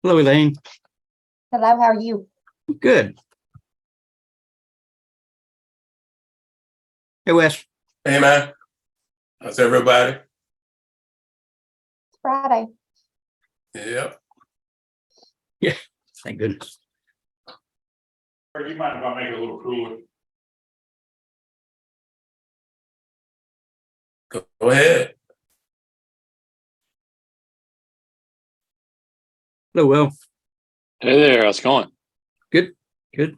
Hello, Elaine. Hello, how are you? Good. Hey, Wes. Hey man, how's everybody? It's Friday. Yep. Thank goodness. Or you mind if I make it a little cooler? Go ahead. Hello, Will. Hey there, how's it going? Good. Good.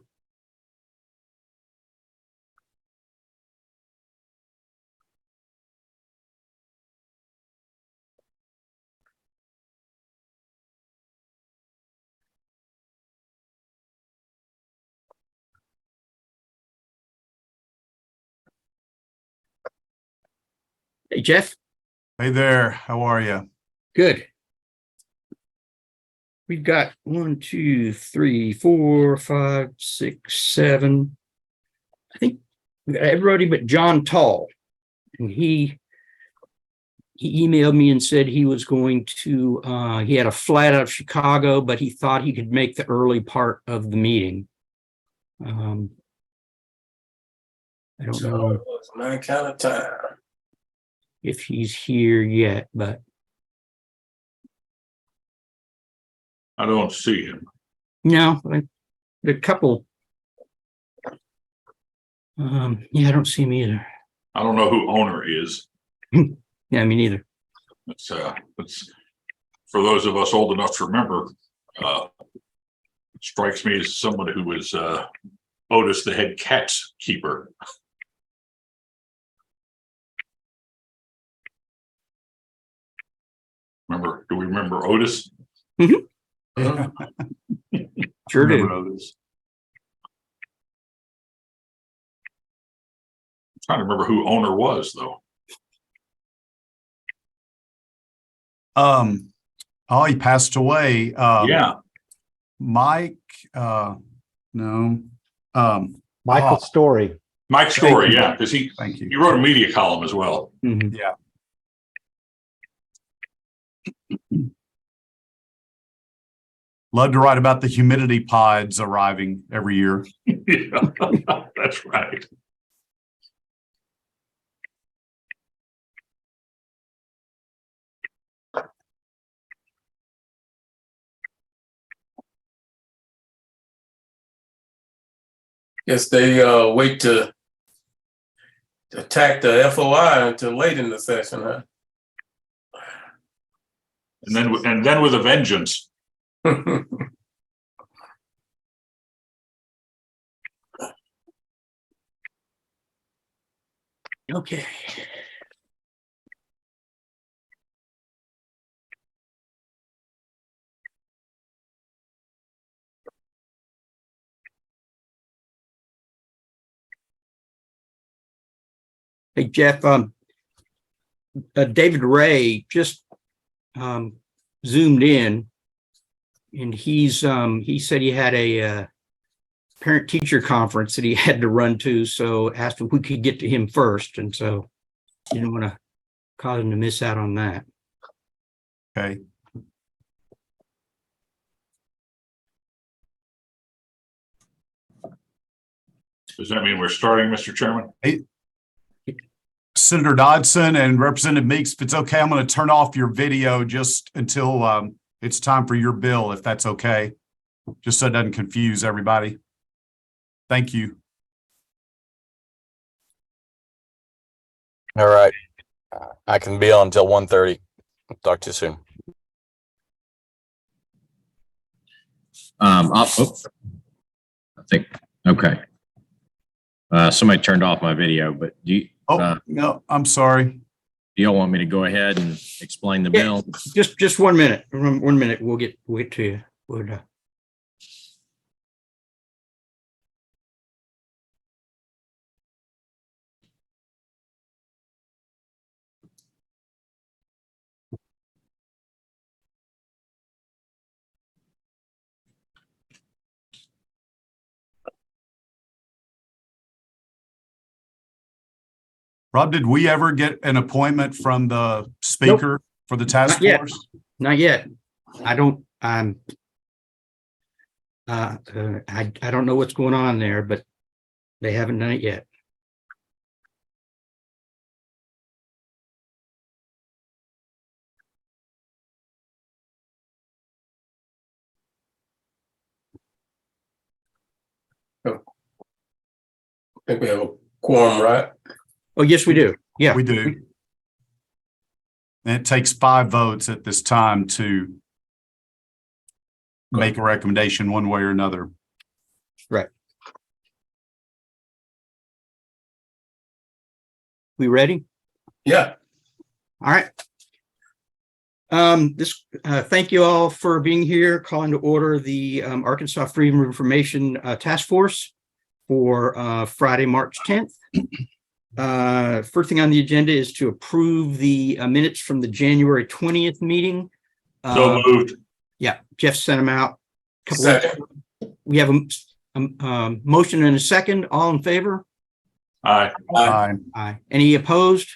Hey, Jeff. Hey there, how are you? Good. We've got 1, 2, 3, 4, 5, 6, 7. I think we got everybody but John Tall. And he emailed me and said he was going to, he had a flight out of Chicago, but he thought he could make the early part of the meeting. I don't So know it's my kind of time. if he's here yet, but I don't see him. no, the couple. Yeah, I don't see him either. I don't know who owner is. Yeah, me neither. It's for those of us old enough to remember, strikes me as someone who was Otis, the head cat's keeper. Do we remember Otis? Huh? Sure Remember do. Otis. I'm trying to remember who owner was though. Oh, he passed away. Yeah, Mike, no. Michael Oh. Story. Mike Story. Thank you. Yeah, because he Thank you. wrote a media column as well. Mhm. Love to write about the humidity pods arriving every year. Yeah, that's right. Guess they wait to attack the FOI until late in the session, huh? And then with a vengeance. Okay. Hey, Jeff, David Ray just zoomed in, and he said he had a parent teacher conference that he had to run to, so asked if we could get to him first, and so didn't want to cause him to miss out on that. Okay. Does that mean we're starting, Mr. Chairman? Senator Dodson and Representative Meeks, if it's okay, I'm going to turn off your video just until it's time for your bill, if that's okay. Just so it doesn't confuse everybody. Thank you. All right. I can be on until 1:30. Talk to you soon. I think, okay. Somebody turned off my video, but do you, Oh, no, I'm sorry. y'all want me to go ahead and explain the Yeah. bill? Just 1 minute. 1 minute. We'll get to you. Rob, did we ever get an appointment from the speaker for the task Not yet. force? Not yet. I don't. I don't know what's going on there, but they haven't done it yet. I think we have a quorum, right? Oh, yes, we do. Yeah. We do. And it takes 5 votes at this time to make a recommendation one way or another. Right. We ready? Yeah. All right. Thank you all for being here, calling to order the Arkansas Freedom of Information Task Force for Friday, March 10th. First thing on the agenda is to approve the minutes from the January 20th meeting. So moved. Yeah, Jeff sent them out. Second. We have a motion and a second. All in favor? Aye. Aye. Aye. Any opposed?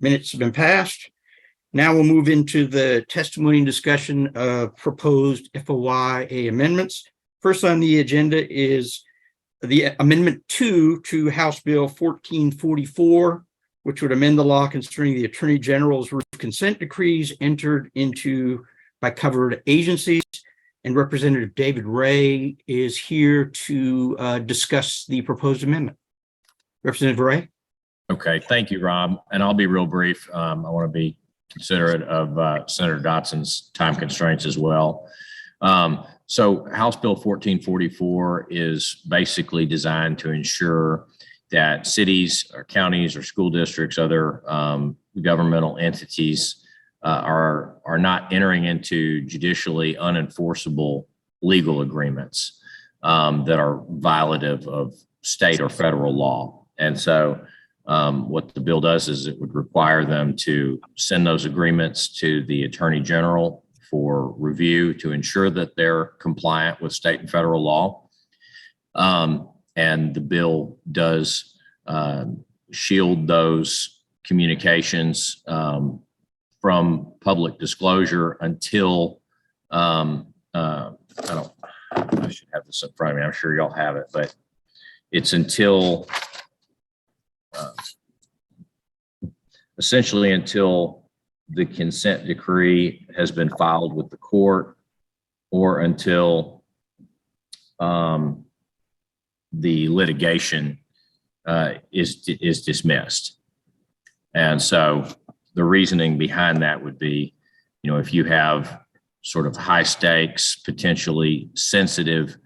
Minutes have been passed. Now we'll move into the testimony and discussion of proposed FOIA amendments. First on the agenda is the Amendment 2 to House Bill 1444, which would amend the law concerning the Attorney General's consent decrees entered into by covered agencies. And Representative David Ray is here to discuss the proposed amendment. Representative Ray? Okay, thank you, Rob. And I'll be real brief. I want to be considerate of Senator Dotson's time constraints as well. So House Bill 1444 is basically designed to ensure that cities or counties or school districts, other governmental entities are not entering into judicially unenforceable legal agreements that are violative of state or federal law. And so what the bill does is it would require them to send those agreements to the Attorney General for review to ensure that they're compliant with state and federal law. And the bill does shield those communications from public disclosure until I should have this in front of me. I'm sure y'all have it, but it's until essentially until the consent decree has been filed with the court or until the litigation is dismissed. And so the reasoning behind that would be, if you have sort of high stakes, potentially sensitive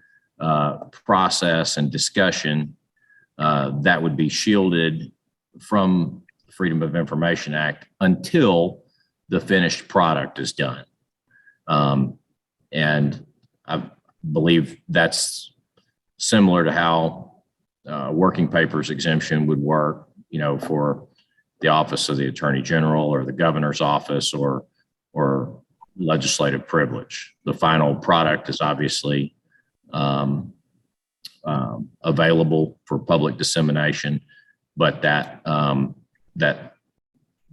process and discussion, that would be shielded from the Freedom of Information Act until the finished product is done. And I believe that's similar to how working papers exemption would work, for the office of the Attorney General or the governor's office or legislative privilege. The final product is obviously available for public dissemination, but that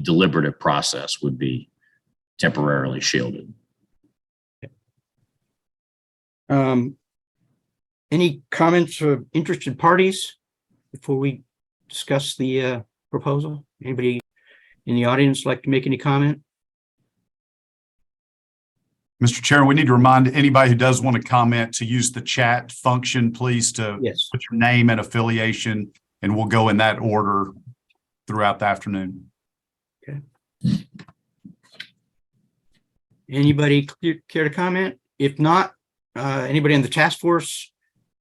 deliberative process would be temporarily shielded. Any comments of interested parties before we discuss the proposal? Anybody in the audience like to make any comment? Mr. Chair, we need to remind anybody who does want to comment to use the chat function, please, to Yes. put your name and affiliation, and we'll go in that order throughout the afternoon. Anybody care to comment? If not, anybody on the task force?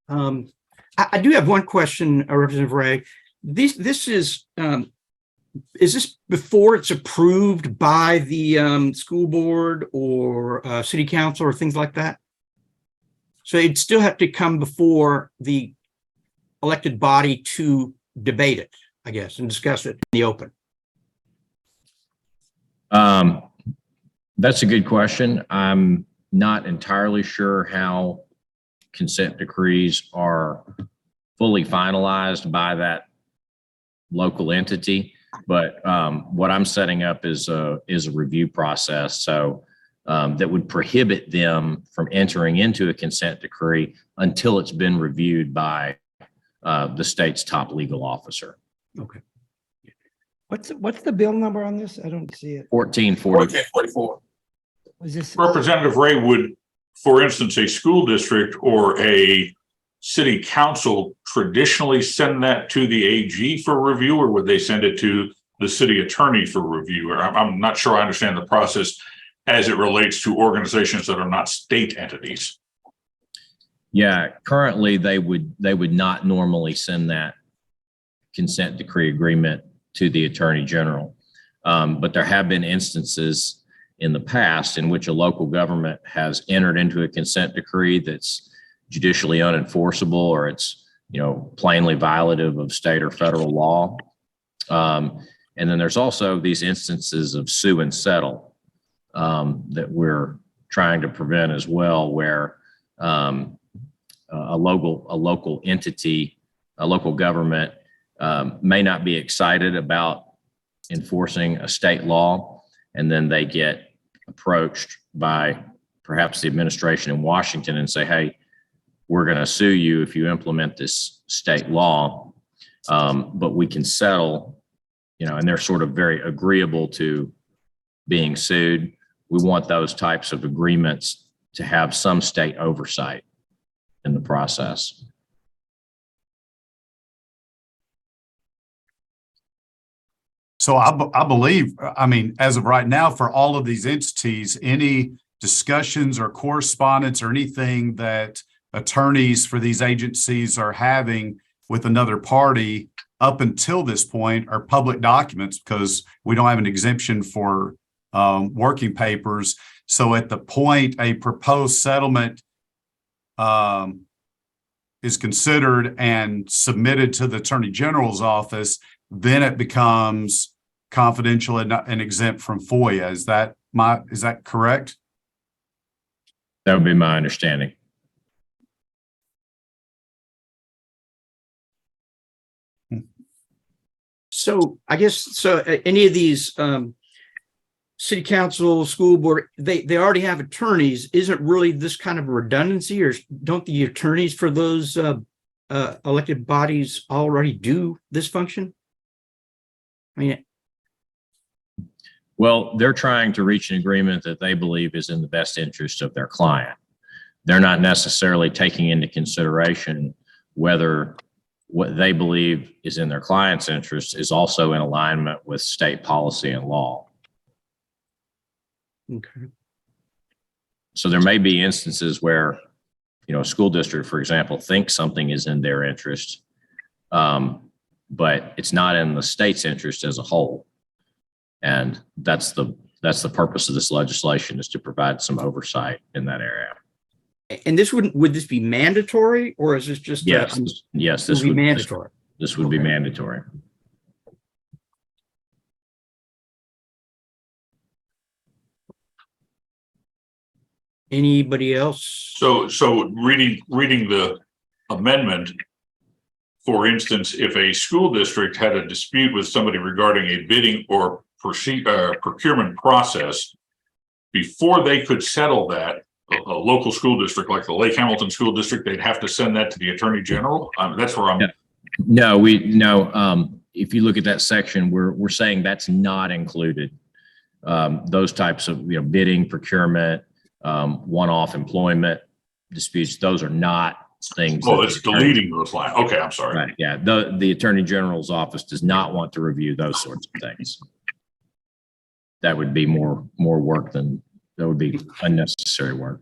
I do have one question, Representative Ray. This is this before it's approved by the school board or city council or things like that? So it'd still have to come before the elected body to debate it, I guess, and discuss it in the open. That's a good question. I'm not entirely sure how consent decrees are fully finalized by that local entity, but what I'm setting up is a review process. So that would prohibit them from entering into a consent decree until it's been reviewed by the state's top legal officer. Okay. What's the bill number on this? I don't see it. 1440. 1444. Was this? Representative Ray, would, for instance, a school district or a city council traditionally send that to the AG for review, or would they send it to the city attorney for review? Or I'm not sure I understand the process as it relates to organizations that are not state entities. Yeah, currently they would not normally send that consent decree agreement to the attorney general. But there have been instances in the past in which a local government has entered into a consent decree that's judicially unenforceable, or it's, plainly violative of state or federal law. And then there's also these instances of sue and settle that we're trying to prevent as well, where a local entity, a local government may not be excited about enforcing a state law, and then they get approached by perhaps the administration in Washington and say, hey, we're going to sue you if you implement this state law, but we can settle, and they're sort of very agreeable to being sued. We want those types of agreements to have some state oversight in the process. So I believe, as of right now, for all of these entities, any discussions or correspondence or anything that attorneys for these agencies are having with another party up until this point are public documents, because we don't have an exemption for working papers. So at the point a proposed settlement is considered and submitted to the Attorney General's office, then it becomes confidential and exempt from FOIA. Is that correct? That would be my understanding. So I guess, any of these city council, school board, they already have attorneys. Isn't really this kind of a redundancy, or don't the attorneys for those elected bodies already do this function? Well, they're trying to reach an agreement that they believe is in the best interest of their client. They're not necessarily taking into consideration whether what they believe is in their client's interest is also in alignment with state policy and law. Okay. So there may be instances where, a school district, for example, thinks something is in their interest, but it's not in the state's interest as a whole. And that's the purpose of this legislation, is to provide some oversight in that area. And would this be mandatory, or is this just? Yes, this would be mandatory. This would be mandatory. Anybody else? So reading the amendment, for instance, if a school district had a dispute with somebody regarding a bidding or procurement process, before they could settle that, a local school district like the Lake Hamilton School District, they'd have to send that to the Attorney General. That's where I'm. No, if you look at that section, we're saying that's not included. Those types of, bidding, procurement, one-off employment disputes, those are not things. Oh, it's deleting those lines. Okay, I'm sorry. Right. Yeah. The Attorney General's office does not want to review those sorts of things. That would be more work that would be unnecessary work.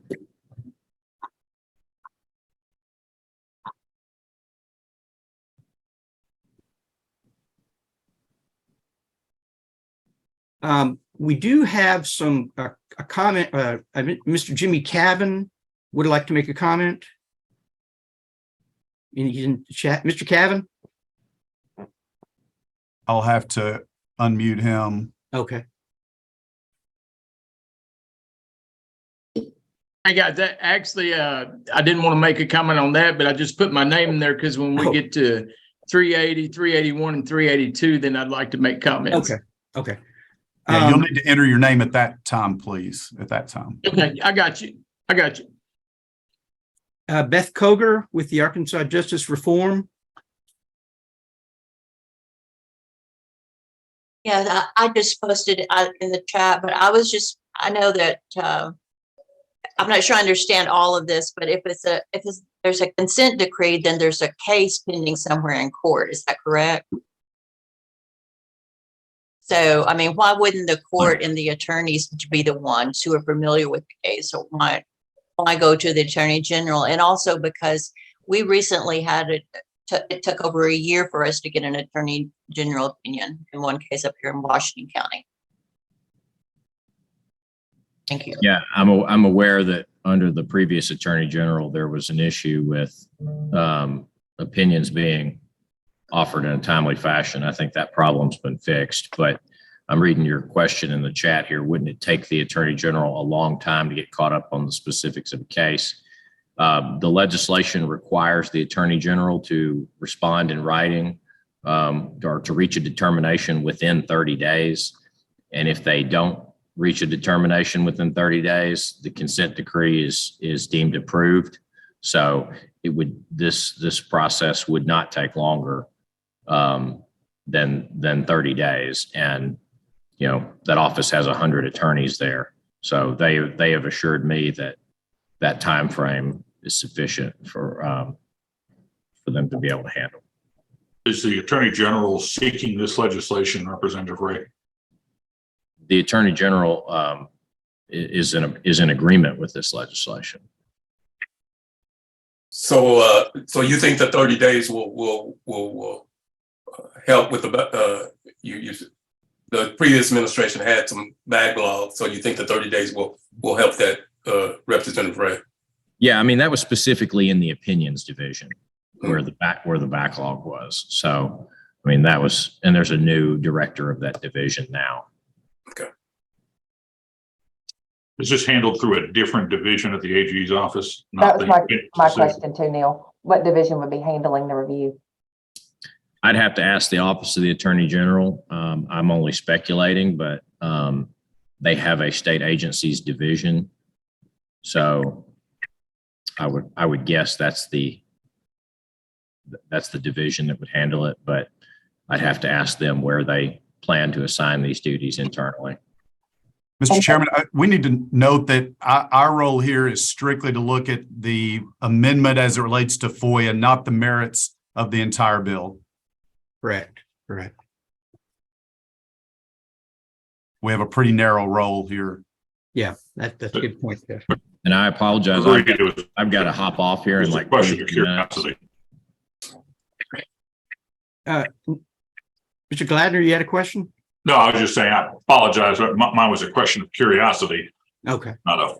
We do have a comment. Mr. Jimmy Cavan would like to make a comment. He's in the chat. Mr. Cavan? I'll have to unmute him. Okay. I got that. Actually, I didn't want to make a comment on that, but I just put my name in there because when we get to 380, 381, and 382, then I'd like to make comments. Okay. Yeah, you'll need to enter your name at that time, please, at that time. Okay, I got you. I got you. Beth Koger with the Arkansas Justice Reform. Yeah, I just posted it in the chat, but I know that, I'm not sure I understand all of this, but if there's a consent decree, then there's a case pending somewhere in court. Is that correct? So, I mean, why wouldn't the court and the attorneys be the ones who are familiar with the case? Or why go to the attorney general? And also because we recently had it took over a year for us to get an attorney general opinion in one case up here in Washington County. Thank you. Yeah, I'm aware that under the previous attorney general, there was an issue with opinions being offered in a timely fashion. I think that problem's been fixed, but I'm reading your question in the chat here. Wouldn't it take the attorney general a long time to get caught up on the specifics of a case? The legislation requires the attorney general to respond in writing or to reach a determination within 30 days. And if they don't reach a determination within 30 days, the consent decree is deemed approved. So this process would not take longer than 30 days. And, that office has 100 attorneys there. So they have assured me that time frame is sufficient for them to be able to handle. Is the Attorney General seeking this legislation, Representative Ray? The Attorney General is in agreement with this legislation. So you think the 30 days will help with the previous administration had some backlog, so you think the 30 days will help that, Representative Ray? Yeah, I mean, that was specifically in the opinions division where the backlog was. So, I mean, and there's a new director of that division now. Okay. Is this handled through a different division at the AG's office? That was my question too, Neil. What division would be handling the review? I'd have to ask the Office of the Attorney General. I'm only speculating, but they have a state agencies division. So I would guess that's the division that would handle it, but I'd have to ask them where they plan to assign these duties internally. Mr. Chairman, we need to note that our role here is strictly to look at the amendment as it relates to FOIA, not the merits of the entire bill. Correct. We have a pretty narrow role here. Yeah, that's a good point there. And I apologize. I've got to hop off here in like question of 23 minutes. curiosity. Mr. Gladner, you had a question? No, I was just saying, I apologize. Mine was a question of curiosity, Okay. not a.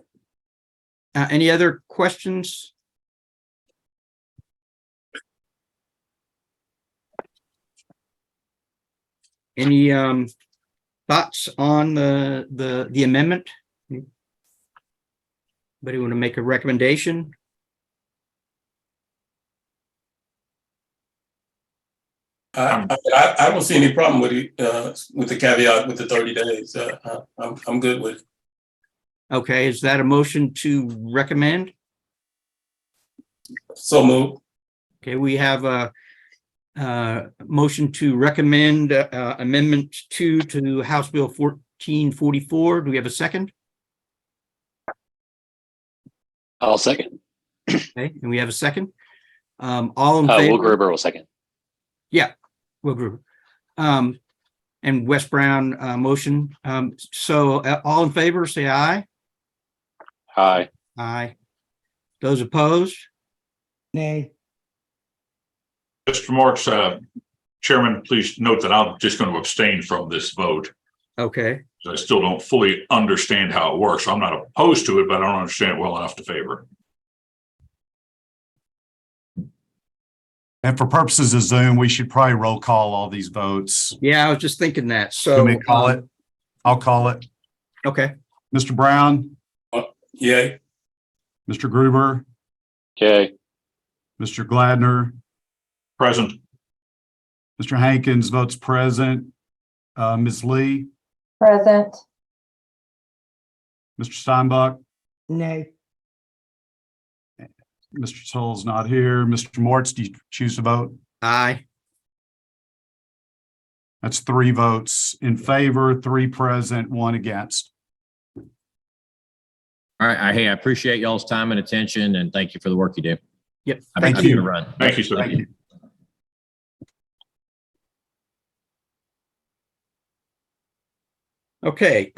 Any other questions? Any thoughts on the amendment? Anybody want to make a recommendation? I don't see any problem with it, with the caveat with the 30 days. I'm good with it. Okay, is that a motion to recommend? So move. Okay, we have a motion to recommend Amendment 2 to House Bill 1444. Do we have a second? I'll second. Okay, and we have a second. All in Will favor? Gruber will second. Yeah, Will Gruber. And Wes Brown motion. So all in favor, say aye. Aye. Aye. Those opposed? Nay. Mr. Marks, Chairman, please note that I'm just going to abstain from this vote. Okay, I still don't fully understand how it works. I'm not opposed to it, but I don't understand it well enough to favor. And for purposes of Zoom, we should probably roll call all these votes. yeah, I was just thinking that. So Let me call it. I'll call it. Okay, Mr. Brown, Yay. Mr. Gruber, Okay. Mr. Gladner, Present. Mr. Hankins votes present. Ms. Lee, Present. Mr. Steinbach, nay, Mr. Toll's not here. Mr. Moritz, do you choose to vote? Aye. That's 3 votes in favor, 3 present, 1 against. All right. Hey, I appreciate y'all's time and attention and thank you for the work you do. Yep. I've Thank got you. to run. Thank you, sir. Thank you. Okay,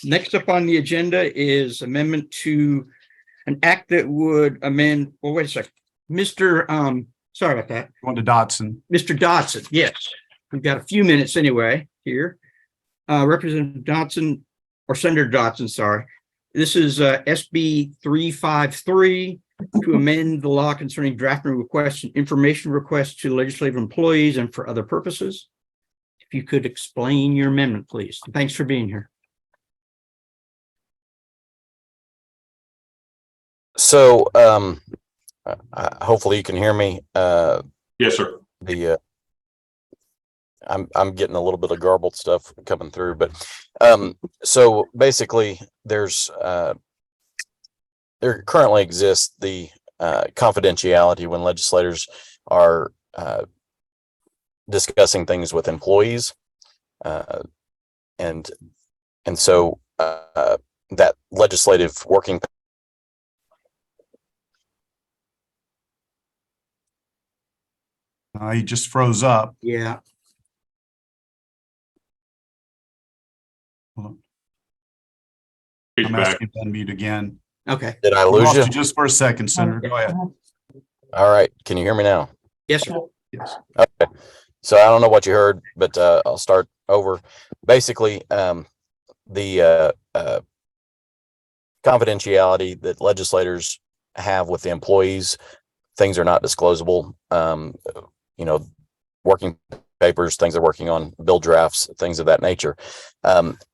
next up on the agenda is amendment to an act that would amend, well, wait a second. Sorry about that. Going to Dotson. Mr. Dotson, yes. We've got a few minutes anyway here. Representative Dotson, or Senator Dotson, sorry. This is SB 353 to amend the law concerning drafting requests and information requests to legislative employees and for other purposes. If you could explain your amendment, please. Thanks for being here. So, hopefully you can hear me. Yes, sir. I'm getting a little bit of garbled stuff coming through, but so basically there currently exists the confidentiality when legislators are discussing things with employees, and so that legislative working. He just froze up. Yeah. Hold on. He's I'm back. asking to unmute again. Okay. Did I We lose lost you? you just for a second, Senator. Go ahead. All right. Can you hear me now? Yes, sir. Yes. Okay. So I don't know what you heard, but I'll start over. Basically, the confidentiality that legislators have with the employees, things are not disclosable. Working papers, things they're working on, bill drafts, things of that nature.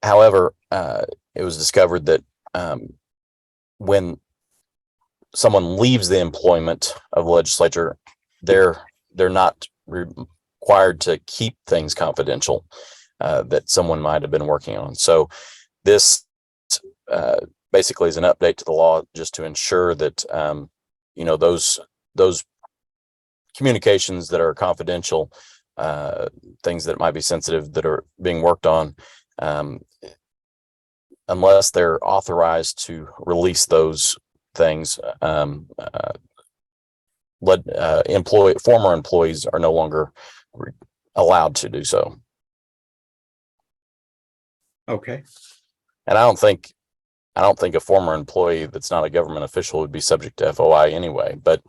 However, it was discovered that when someone leaves the employment of the legislature, they're not required to keep things confidential that someone might have been working on. So this basically is an update to the law just to ensure that those communications that are confidential, things that might be sensitive that are being worked on, unless they're authorized to release those things, former employees are no longer allowed to do so. Okay. And I don't think a former employee that's not a government official would be subject to FOI anyway, but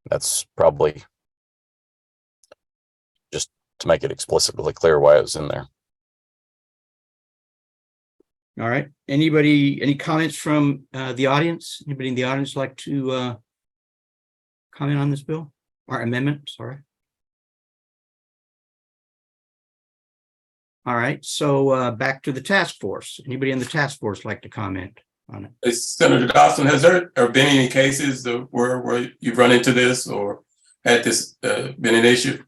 that's probably just to make it explicitly clear why it was in there. All right. Any comments from the audience? Anybody in the audience like to comment on this bill or amendment? Sorry. All right. So back to the task force. Anybody in the task force like to comment on it? Senator Dawson, has there been any cases where you've run into this or had this been an issue?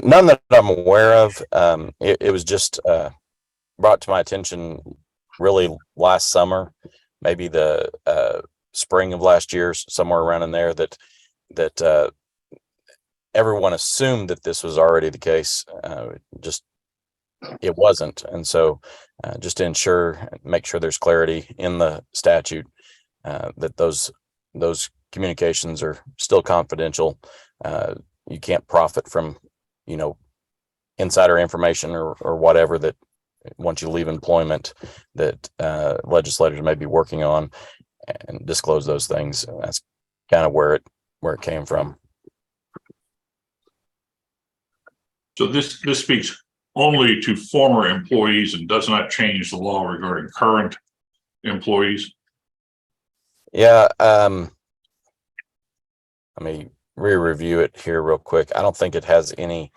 None that I'm aware of. It was just brought to my attention really last summer, maybe the spring of last year, somewhere around in there, that everyone assumed that this was already the case. Just it wasn't. And so just to make sure there's clarity in the statute that those communications are still confidential. You can't profit from, insider information or whatever that once you leave employment that legislators may be working on, and disclose those things. That's kind of where it came from. So this speaks only to former employees and does not change the law regarding current employees. Yeah. Let me re-review it here real quick. I don't think it has any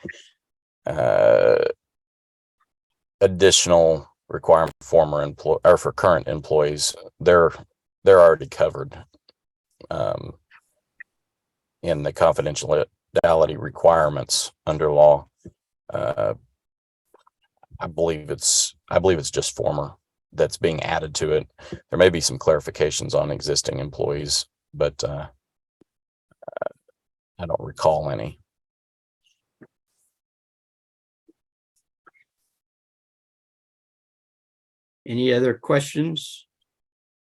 additional requirement for former employee or for current employees. They're already covered in the confidentiality requirements under law. believe it's just former that's being added to it. There may be some clarifications on existing employees, but I don't recall any. Any other questions?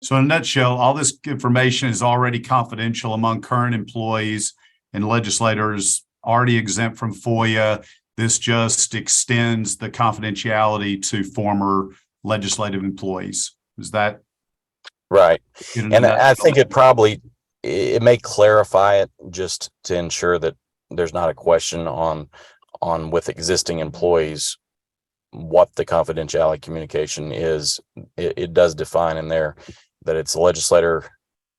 So in a nutshell, all this information is already confidential among current employees and legislators already exempt from FOIA. This just extends the confidentiality to former legislative employees. Is that Right. in a And I nutshell? think it may clarify it just to ensure that there's not a question on with existing employees what the confidentiality communication is. It does define in there that it's a legislator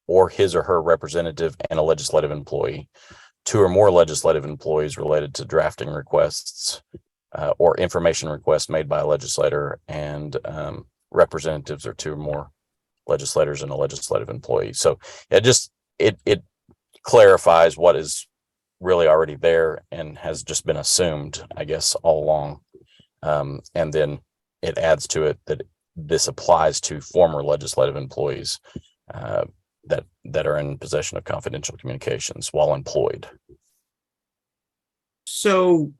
or his or her representative and a legislative employee. 2 or more legislative employees related to drafting requests or information requests made by a legislator, and representatives are 2 or more legislators and a legislative employee. So it clarifies what is really already there and has just been assumed, I guess, all along. And then it adds to it that this applies to former legislative employees that are in possession of confidential communications while employed. So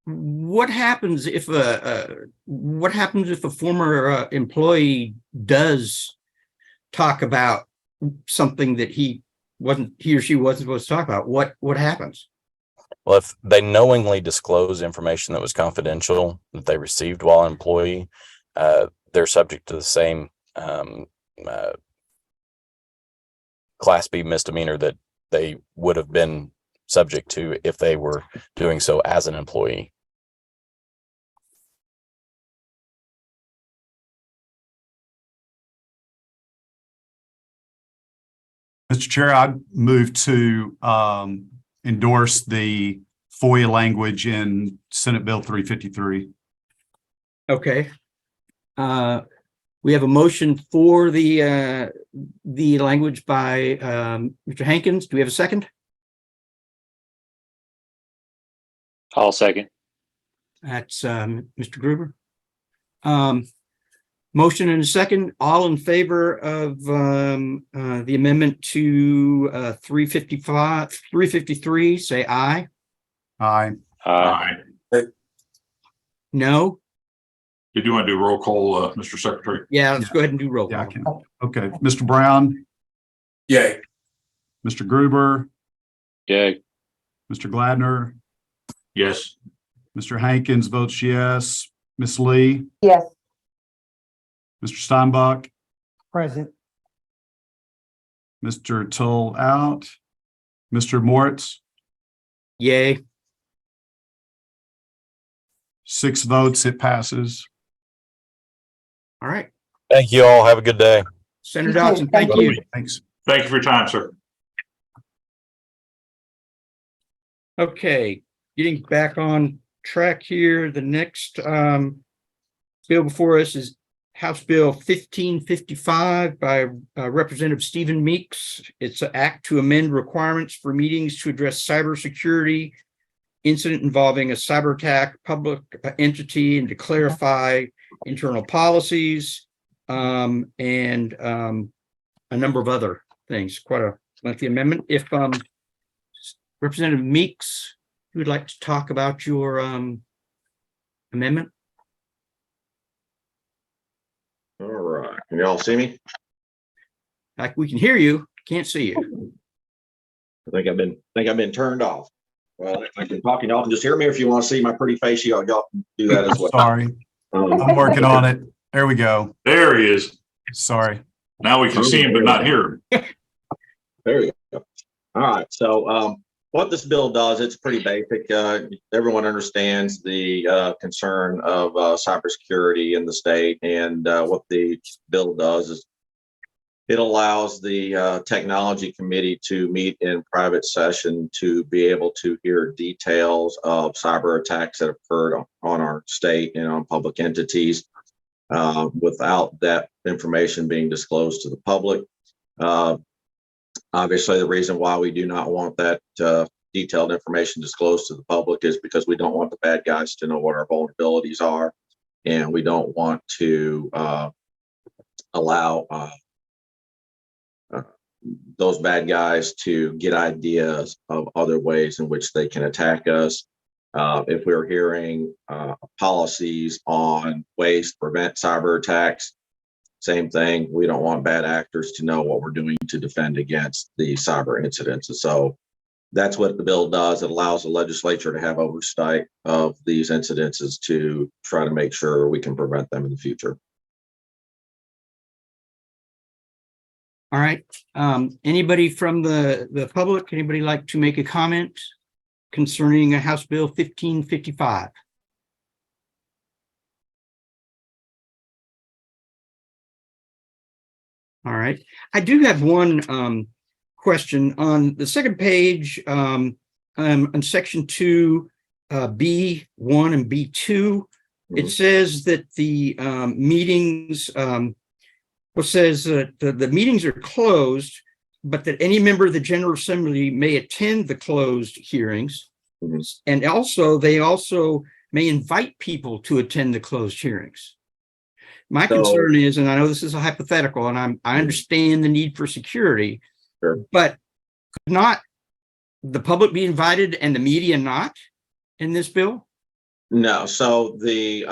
what happens if a former employee does talk about something that he or she wasn't supposed to talk about? What happens? Well, if they knowingly disclose information that was confidential that they received while an employee, they're subject to the same Class B misdemeanor that they would have been subject to if they were doing so as an employee. Mr. Chair, I move to endorse the FOIA language in Senate Bill 353. Okay. We have a motion for the language by Mr. Hankins. Do we have a second? I'll second. That's Mr. Gruber. Motion and a second. All in favor of the amendment to 353, say aye. Aye. Aye. No? Did you want to do roll call, Mr. Secretary? Yeah, let's go ahead and do roll Yeah, I call. can. Okay. Mr. Brown, Yay. Mr. Gruber, Yay. Mr. Gladner, Yes. Mr. Hankins votes yes. Ms. Lee, Yes, Mr. Steinbach, present, Mr. Tull out, Mr. Moritz, Yay. 6 votes, it passes. All right. Thank you all. Have a good day. Senator You too. Dodson, thank Thank you. Thanks. Thank you for your time, sir. Okay, getting back on track here. The next bill before us is House Bill 1555 by Representative Stephen Meeks. It's an act to amend requirements for meetings to address cybersecurity incident involving a cyber attack, public entity, and to clarify internal policies and a number of other things. Quite a lengthy amendment. If Representative Meeks, you would like to talk about your amendment? All right, can y'all see me? Like, we can hear you, can't see you. I think I've been turned off. Well, if I can talk, y'all can just hear me. If you want to see my pretty face, y'all can do that as well. Sorry, I'm working on it. There we go. There he is. Sorry. Now we can see him but not hear him. There you go. All right, so what this bill does, it's pretty basic. Everyone understands the concern of cybersecurity in the state, and what the bill does is it allows the technology committee to meet in private session to be able to hear details of cyber attacks that occurred on our state and on public entities without that information being disclosed to the public. Obviously, the reason why we do not want that detailed information disclosed to the public is because we don't want the bad guys to know what our vulnerabilities are. And we don't want to allow those bad guys to get ideas of other ways in which they can attack us. If we're hearing policies on ways to prevent cyber attacks, same thing. We don't want bad actors to know what we're doing to defend against the cyber incidents. And so that's what the bill does. It allows the legislature to have oversight of these incidences to try to make sure we can prevent them in the future. All right. Anybody from the public, anybody like to make a comment concerning House Bill 1555? All right. I do have one question on the second page on section 2, B1 and B2. It says that the meetings, says that the meetings are closed, but that any member of the General Assembly may attend the closed hearings. And also, they also may invite people to attend the closed hearings. My concern is, and I know this is a hypothetical, and I understand the need for security, but could not the public be invited and the media not in this bill? No. So the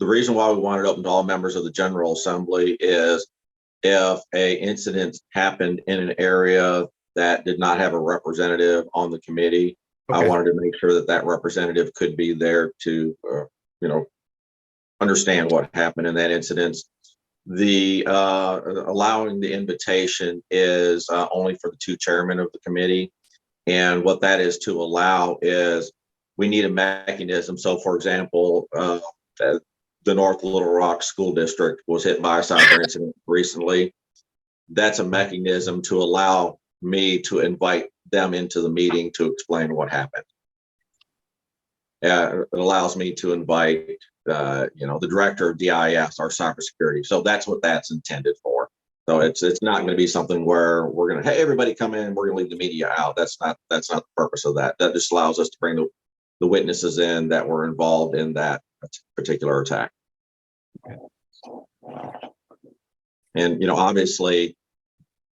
reason why we want it open to all members of the General Assembly is if a incident happened in an area that did not have a representative on the committee, I wanted to make sure that that representative could be there to, understand what happened in that incident. The allowing the invitation is only for the two chairmen of the committee. And what that is to allow is we need a mechanism. So for example, the North Little Rock School District was hit by a cyber incident recently. That's a mechanism to allow me to invite them into the meeting to explain what happened. It allows me to invite the director of DIS, our cybersecurity. So that's what that's intended for. So it's not going to be something where we're going to, hey, everybody come in, we're going to leave the media out. That's not the purpose of that. That just allows us to bring the witnesses in that were involved in that particular attack. And obviously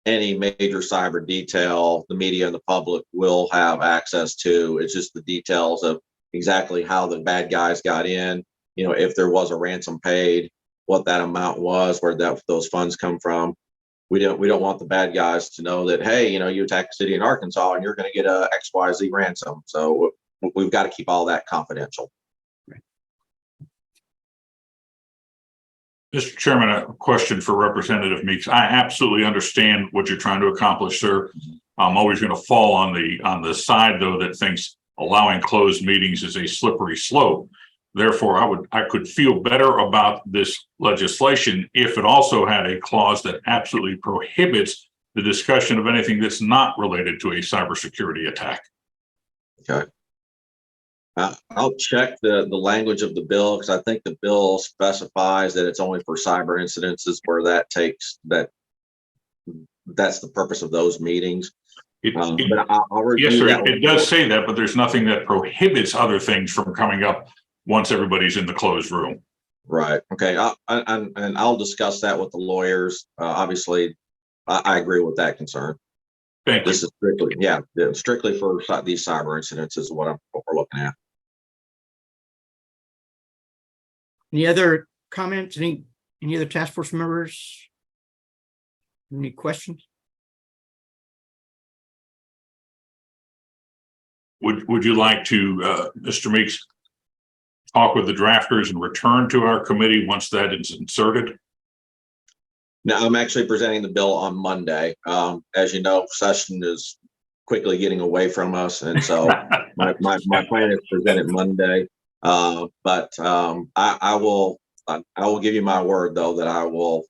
any major cyber detail, the media and the public will have access to. It's just the details of exactly how the bad guys got in. If there was a ransom paid, what that amount was, where those funds come from. We don't want the bad guys to know that, hey, you attacked a city in Arkansas and you're going to get a XYZ ransom. So we've got to keep all that confidential. Mr. Chairman, a question for Representative Meeks. I absolutely understand what you're trying to accomplish, sir. I'm always going to fall on the side, though, that thinks allowing closed meetings is a slippery slope. Therefore, I could feel better about this legislation if it also had a clause that absolutely prohibits the discussion of anything that's not related to a cybersecurity attack. Okay. I'll check the language of the bill, because I think the bill specifies that it's only for cyber incidences where that's the purpose of those meetings. But I'll review yes, sir. that. It does say that, but there's nothing that prohibits other things from coming up once everybody's in the closed room. Right. Okay. And I'll discuss that with the lawyers. Obviously, I agree with that concern. Thank you. This is strictly for these cyber incidents is what we're looking at. Any other comments? Any other task force members? Any questions? Would you like to, Mr. Meeks, talk with the drafters and return to our committee once that is inserted? Now, I'm actually presenting the bill on Monday. As you know, session is quickly getting away from us, and so my plan is to present it Monday. But I will give you my word, though, that I will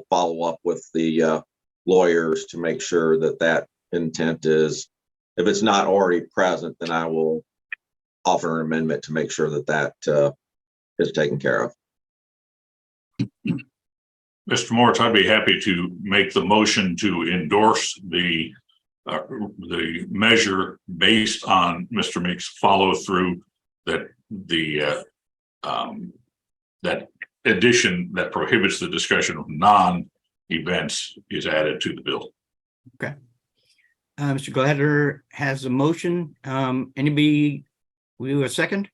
follow up with the lawyers to make sure that intent is, if it's not already present, then I will offer an amendment to make sure that is taken care of. Mr. Moritz, I'd be happy to make the motion to endorse the the measure based on Mr. Meeks' follow through that that addition that prohibits the discussion of non-events is added to the bill. Mr. Gladder has a motion. Anybody, will you a second?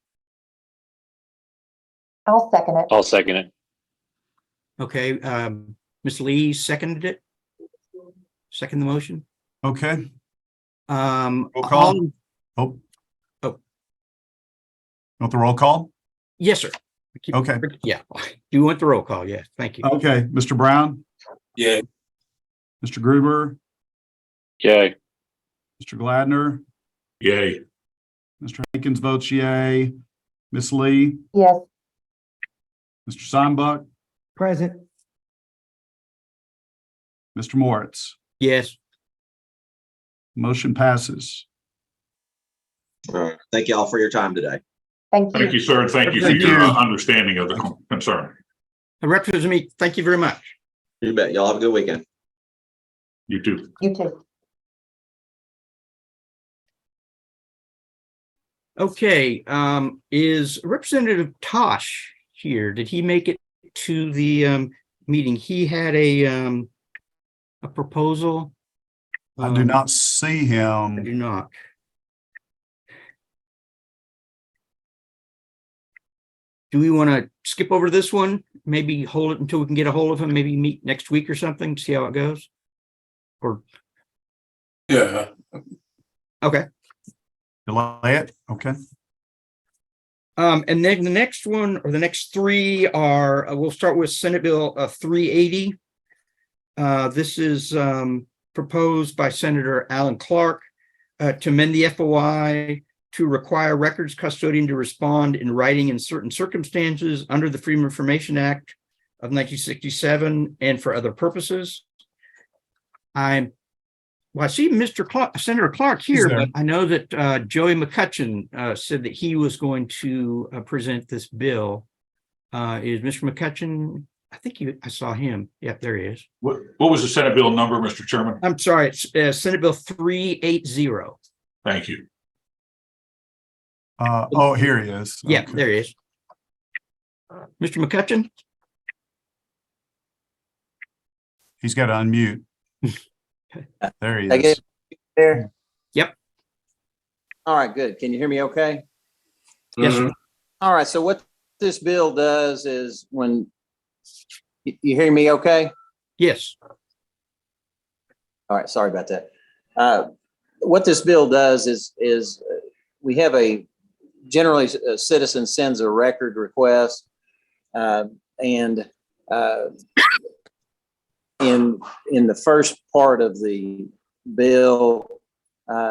I'll second it. I'll second it. Okay, Ms. Lee seconded it. Second the motion. Okay, Roll roll call. Oh. Oh. Want the roll call? Yes, sir. Okay. Yeah. Do you want the roll call? Yes, thank you. Okay, Mr. Brown, Yeah, Mr. Gruber, Yay. Mr. Gladner, Yay. Mr. Hankins votes yay. Ms. Lee, Yes, Mr. Steinbuck, present, Mr. Moritz. Yes. Motion passes. All right. Thank you all for your time today. thank you. Thank you, sir. And thank you for Thank your you. understanding of the concern. Representative Meek, thank you very much. You bet. Y'all have a good weekend. You too. You too. Okay, is Representative Tosh here? Did he make it to the meeting? He had a proposal. I do not see I him. do not. Do we want to skip over this one? Maybe hold it until we can get a hold of him, maybe meet next week or something, see how it goes? Or, yeah. okay. Delay it. Okay. And then the next one, or the next three are, we'll start with Senate Bill 380. This is proposed by Senator Alan Clark to amend the FOI to require records custodian to respond in writing in certain circumstances under the Freedom of Information Act of 1967 and for other purposes. I see Mr. Clark, Senator Clark here, there. but I know that Joey McCutcheon said that he was going to present this bill. Is Mr. McCutcheon? I think I saw him. Yep, there he is. What was the Senate bill number, Mr. Chairman? I'm sorry, it's Senate Bill 380. Thank you. Oh, here he is. Yeah, Okay. there he is. Mr. McCutcheon? He's got to unmute. There he I is. get there. Yep. All right, good. Can you hear me okay? Yes, sir. All right, so what this bill does is when you hear me okay? Yes. All right, sorry about that. What this bill does is we have generally a citizen sends a record request, and in the first part of the bill,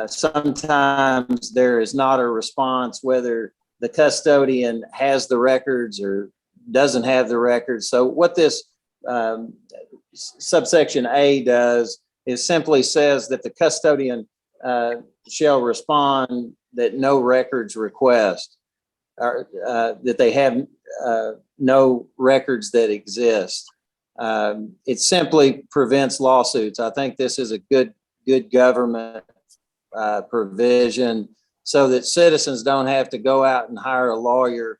sometimes there is not a response whether the custodian has the records or doesn't have the records. So what this subsection A does is simply says that the custodian shall respond that no records request, or that they have no records that exist. It simply prevents lawsuits. I think this is a good government provision so that citizens don't have to go out and hire a lawyer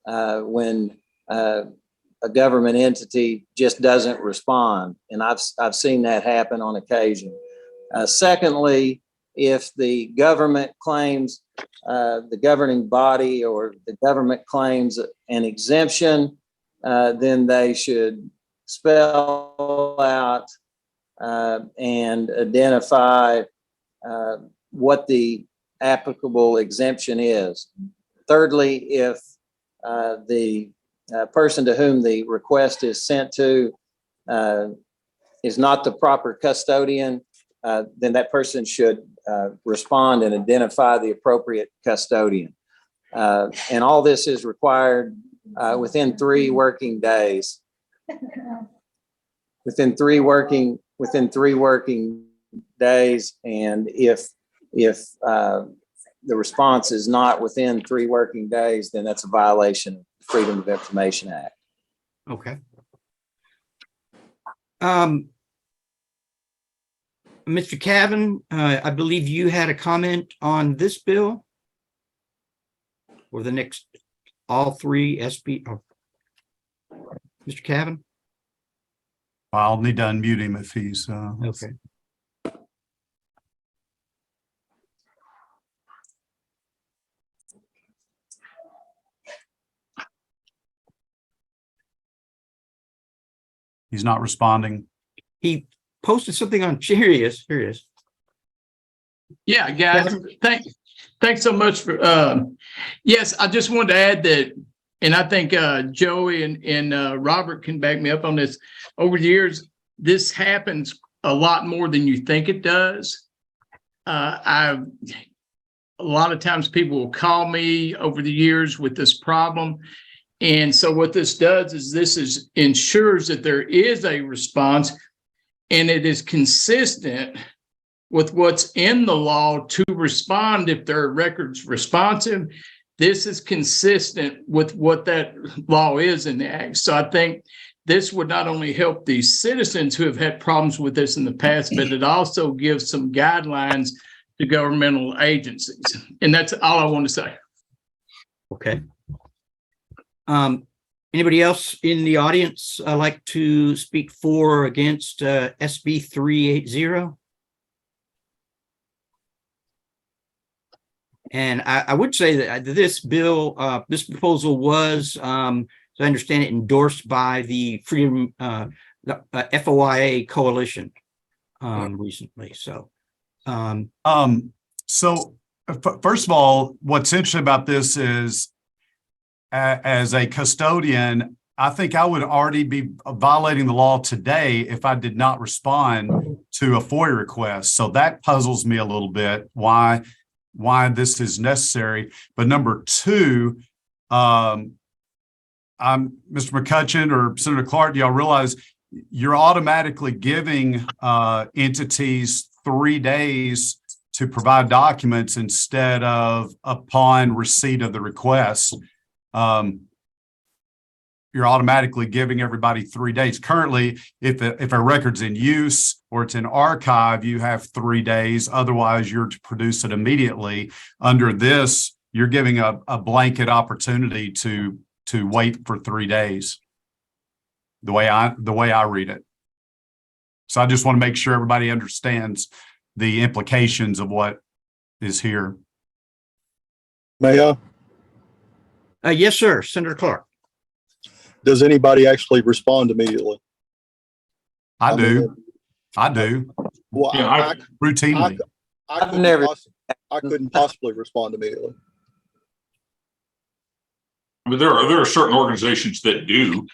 when a government entity just doesn't respond. And I've seen that happen on occasion. Secondly, if the government claims, the governing body or the government claims an exemption, then they should spell out and identify what the applicable exemption is. Thirdly, if the person to whom the request is sent to is not the proper custodian, then that person should respond and identify the appropriate custodian. And all this is required within 3 working days. Within 3 working days, and if the response is not within 3 working days, then that's a violation of the Freedom of Information Act. Okay. Mr. Cavan, I believe you had a comment on this bill? Or the next, all three SB? Oh. Mr. Cavan? I'll need to unmute him if he's, Okay. he's not responding. He posted something on, here he is, here he is. Yeah, guys, thanks so much for, yes, I just wanted to add that, and I think Joey and Robert can back me up on this. Over the years, this happens a lot more than you think it does. A lot of times people will call me over the years with this problem. And so what this does is this ensures that there is a response and it is consistent with what's in the law to respond if there are records responsive. This is consistent with what that law is in the act. So I think this would not only help the citizens who have had problems with this in the past, but it also gives some guidelines to governmental agencies. And that's all I want to say. Okay. Anybody else in the audience like to speak for or against SB 380? And I would say that this bill, this proposal was, as I understand it, endorsed by the Freedom, the FOIA coalition recently. So, First of all, what's interesting about this is, as a custodian, I think I would already be violating the law today if I did not respond to a FOIA request. So that puzzles me a little bit, why this is necessary. But number two, I'm Mr. McCutcheon or Senator Clark, do y'all realize you're automatically giving entities 3 days to provide documents instead of upon receipt of the request? You're automatically giving everybody 3 days. Currently, if a record's in use or it's in archive, you have 3 days. Otherwise, you're to produce it immediately. Under this, you're giving a blanket opportunity to wait for 3 days. The way I read it. So I just want to make sure everybody understands the implications of what is here. May I? yes, sir, Senator Clark. Does anybody actually respond immediately? I do. Well, Yeah, Routinely. I couldn't possibly respond immediately. I mean, there are certain organizations that do.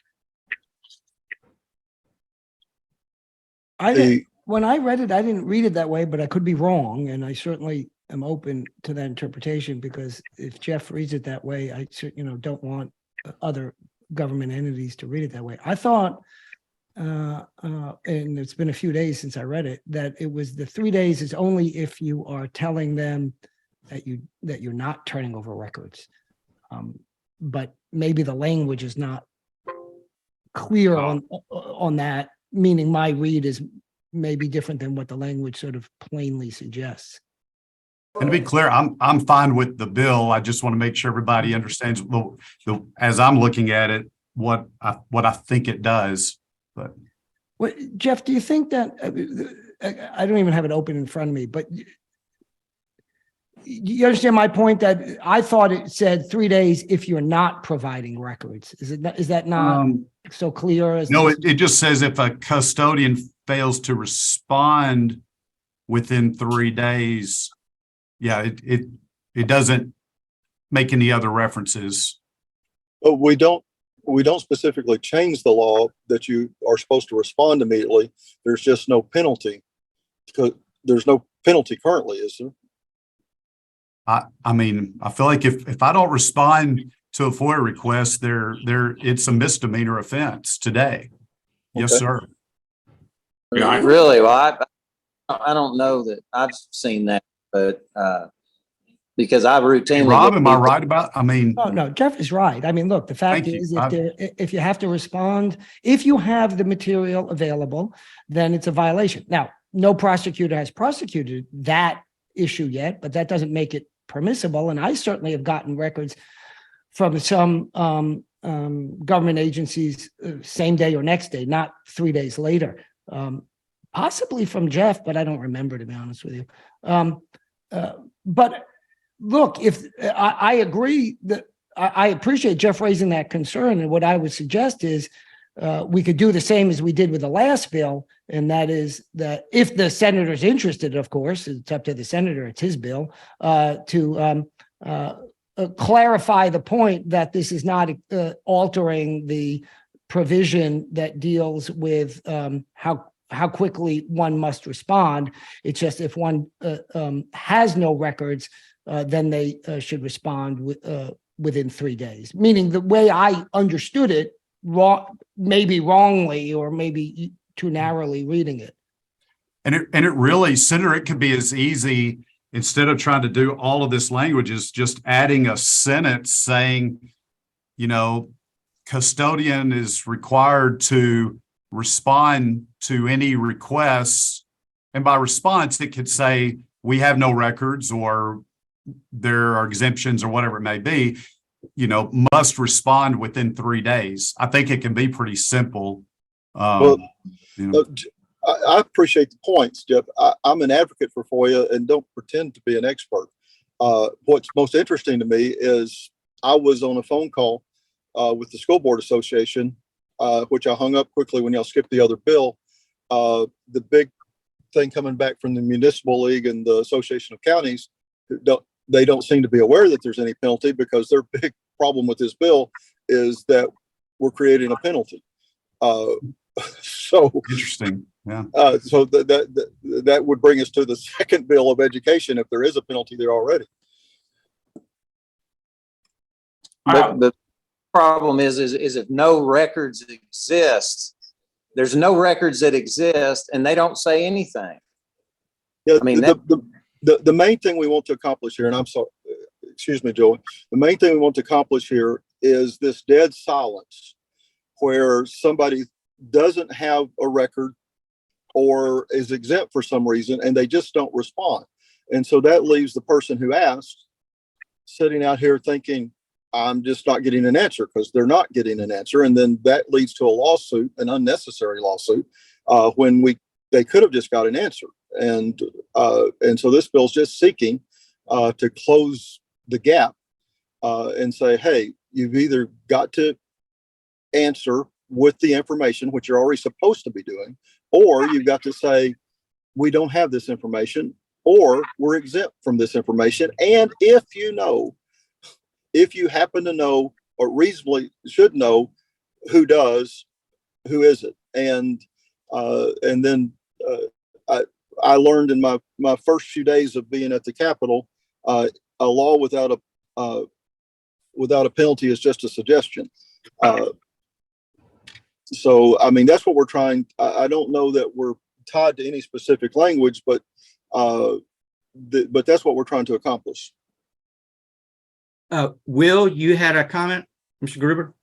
When I read it, I didn't read it that way, but I could be wrong. And I certainly am open to that interpretation, because if Jeff reads it that way, I don't want other government entities to read it that way. I thought, and it's been a few days since I read it, that it was the 3 days is only if you are telling them that you're not turning over records. But maybe the language is not clear on that, meaning my read is maybe different than what the language sort of plainly suggests. And to be clear, I'm fine with the bill. I just want to make sure everybody understands as I'm looking at it, what I think it does. But Jeff, do you think that I don't even have it open in front of me, but you understand my point that I thought it said 3 days if you're not providing records. Is that not so clear? No, it just says if a custodian fails to respond within 3 days. Yeah, it doesn't make any other references. But we don't specifically change the law that you are supposed to respond immediately. There's just no penalty. Because there's no penalty currently, is there? I mean, I feel like if I don't respond to a FOIA request, it's a misdemeanor offense today. Yes, Okay. sir. Yeah, Really? Well, I don't know that I've seen that, but because I routinely. Rob, am I right about? I mean, No, Jeff is right. I mean, look, the fact Thank you. is, if you have to respond, if you have the material available, then it's a violation. Now, no prosecutor has prosecuted that issue yet, but that doesn't make it permissible. And I certainly have gotten records from some government agencies same day or next day, not 3 days later. Possibly from Jeff, but I don't remember, to be honest with you. But look, if I agree that I appreciate Jeff raising that concern, and what I would suggest is we could do the same as we did with the last bill, and that is that if the senator's interested, of course, it's up to the senator, it's his bill, to clarify the point that this is not altering the provision that deals with how quickly one must respond. It's just if one has no records, then they should respond within 3 days. Meaning the way I understood it, maybe wrongly or maybe too narrowly reading it. And it really, Senator, it could be as easy, instead of trying to do all of this language, is just adding a sentence saying, custodian is required to respond to any requests. And by response, it could say, we have no records, or there are exemptions, or whatever it may be, must respond within 3 days. I think it can be pretty simple. I appreciate the points, Jeff. I'm an advocate for FOIA and don't pretend to be an expert. What's most interesting to me is I was on a phone call with the School Board Association, which I hung up quickly when y'all skipped the other bill. The big thing coming back from the Municipal League and the Association of Counties, they don't seem to be aware that there's any penalty, because their big problem with this bill is that we're creating a penalty. So interesting. Yeah. So that would bring us to the second bill of education, if there is a penalty there already. But the problem is if no records exist, there's no records that exist, and they don't say anything. Yeah, I mean, the main thing we want to accomplish here, and I'm sorry, excuse me, Joey, the main thing we want to accomplish here is this dead silence where somebody doesn't have a record or is exempt for some reason, and they just don't respond. And so that leaves the person who asked sitting out here thinking, I'm just not getting an answer, because they're not getting an answer. And then that leads to a lawsuit, an unnecessary lawsuit, when they could have just got an answer. And so this bill is just seeking to close the gap and say, hey, you've either got to answer with the information, which you're already supposed to be doing, or you've got to say, we don't have this information, or we're exempt from this information. And if you happen to know, or reasonably should know, who does, who is it? And then I learned in my first few days of being at the Capitol, a law without a penalty is just a suggestion. So, I mean, that's what we're trying. I don't know that we're tied to any specific language, but that's what we're trying to accomplish. Will, you had a comment, Mr. Gruber?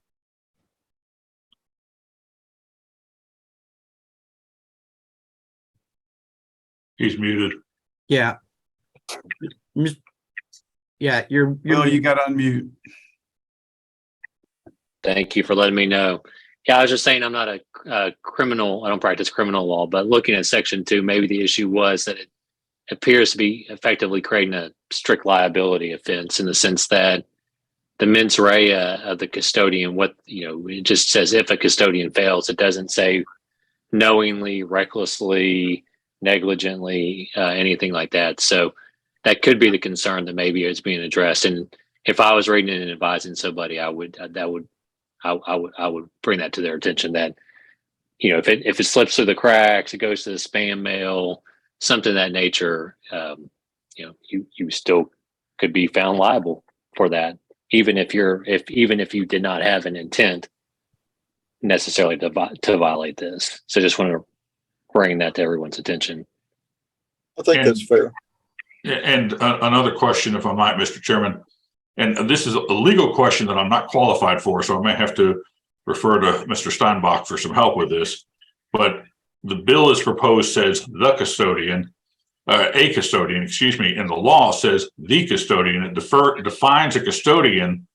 He's muted. Yeah. Yeah, you're You got to unmute. Thank you for letting me know. Yeah, I was just saying I'm not a criminal. I don't practice criminal law, but looking at Section 2, maybe the issue was that it appears to be effectively creating a strict liability offense, in the sense that the mens rea of the custodian, it just says if a custodian fails. It doesn't say knowingly, recklessly, negligently, anything like that. So that could be the concern that maybe is being addressed. And if I was reading it and advising somebody, I would bring that to their attention, that, if it slips through the cracks, it goes to the spam mail, something of that nature, you still could be found liable for that, even if you did not have an intent necessarily to violate this. So just want to bring that to everyone's attention. I think that's fair. And another question, if I might, Mr. Chairman, and this is a legal question that I'm not qualified for, so I may have to refer to Mr. Steinbach for some help with this. But the bill as proposed says the custodian, a custodian, excuse me, and the law says the custodian. It defines a custodian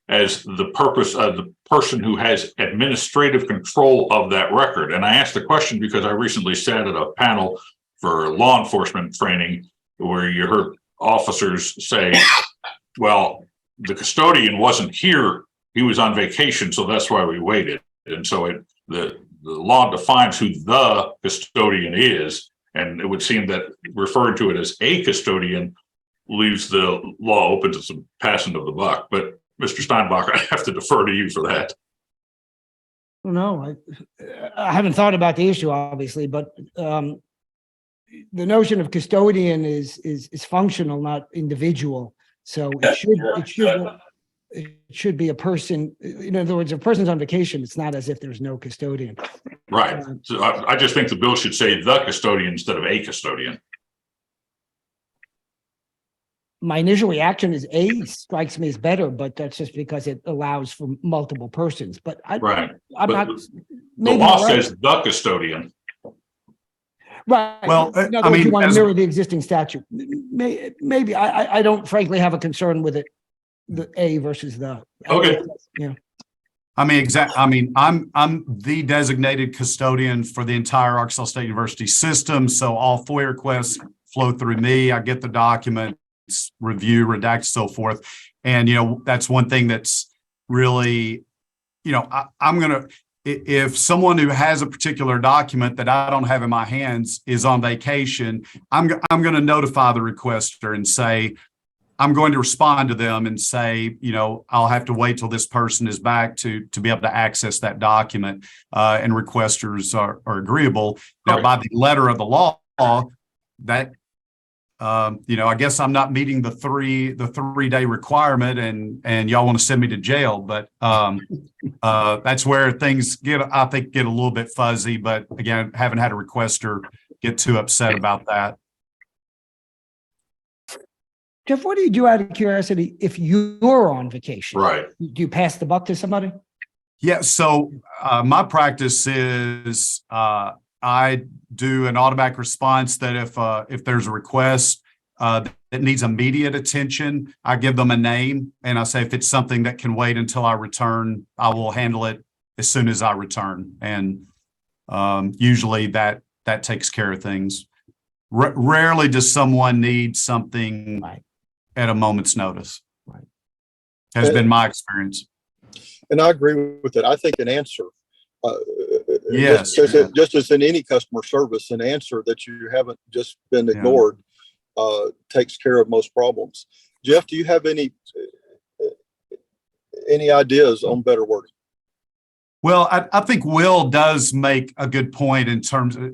as the purpose of the person who has administrative control of that record. And I asked the question because I recently sat at a panel for law enforcement training where you heard officers say, well, the custodian wasn't here, he was on vacation, so that's why we waited. And so the law defines who the custodian is, and it would seem that referring to it as a custodian leaves the law open to some passing of the buck. But Mr. Steinbach, I have to defer to you for that. No, I haven't thought about the issue, obviously, but the notion of custodian is functional, not individual. So it should be a person. In other words, if a person's on vacation, it's not as if there's no custodian. Right. So I just think the bill should say the custodian instead of a custodian. My initial reaction is A strikes me as better, but that's just because it allows for multiple persons. But I'm But not. the maybe law you're right. says the custodian. Right. Well, In other I words, you mean, want to as- mirror the existing statute. Maybe I don't frankly have a concern with it, the A versus the. Okay. Yeah. I mean, I'm the designated custodian for the entire Arkansas State University system. So all FOIA requests flow through me. I get the documents, review, redact, so forth. And, that's one thing that's really, if someone who has a particular document that I don't have in my hands is on vacation, I'm going to notify the requester and say, I'm going to respond to them and say, I'll have to wait till this person is back to be able to access that document. And requesters are agreeable. Now, by the letter of the law, that, I guess I'm not meeting the 3-day requirement and y'all want to send me to jail, but that's where things I think get a little bit fuzzy. But again, haven't had a requester get too upset about that. Jeff, what do you do out of curiosity if you're on vacation? Right. Do you pass the buck to somebody? Yeah. So my practice is I do an automatic response that if there's a request that needs immediate attention, I give them a name and I say, if it's something that can wait until I return, I will handle it as soon as I return. And usually that takes care of things. Rarely does someone need something at a moment's notice. Right. Has been my experience. And I agree with it. I think an answer, Yes. just as in any customer service, an answer that you haven't just been ignored takes care of most problems. Jeff, do you have any ideas on better wording? Well, I think Will does make a good point in terms of,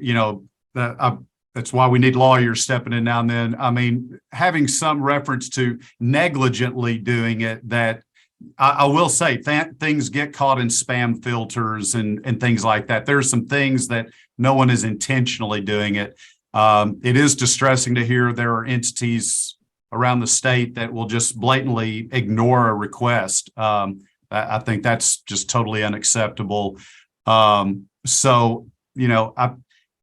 that's why we need lawyers stepping in now and then. I mean, having some reference to negligently doing it, that I will say things get caught in spam filters and things like that. There's some things that no one is intentionally doing it. It is distressing to hear there are entities around the state that will just blatantly ignore a request. I think that's just totally unacceptable.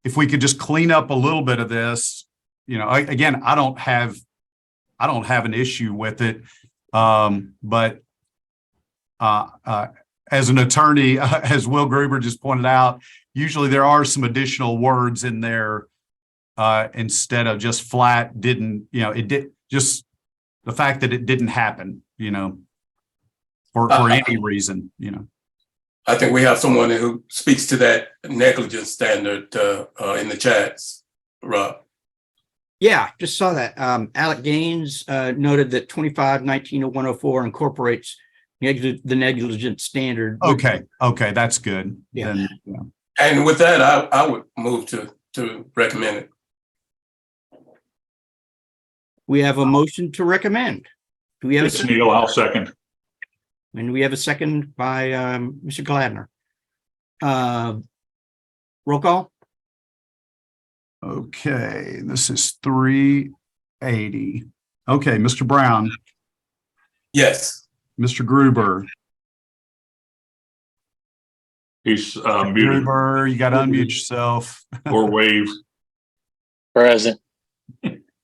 If we could just clean up a little bit of this, again, I don't have an issue with it. But as an attorney, as Will Gruber just pointed out, usually there are some additional words in there instead of just flat didn't, it did just the fact that it didn't happen, for any reason, I think we have someone who speaks to that negligence standard in the chats, Rob. Yeah, just saw that. Alec Gaines noted that 25-19-0104 incorporates the negligence standard. Okay, that's good. Yeah. Then, And with that, I would move to recommend it. We have a motion to recommend. Do we have a It's second? Neil, I'll second. And we have a second by Mr. Gladner. Roll call? Okay, this is 380. Okay, Mr. Brown, Yes. Mr. Gruber, He's muted Gruber, you got to unmute yourself. or wave. Present.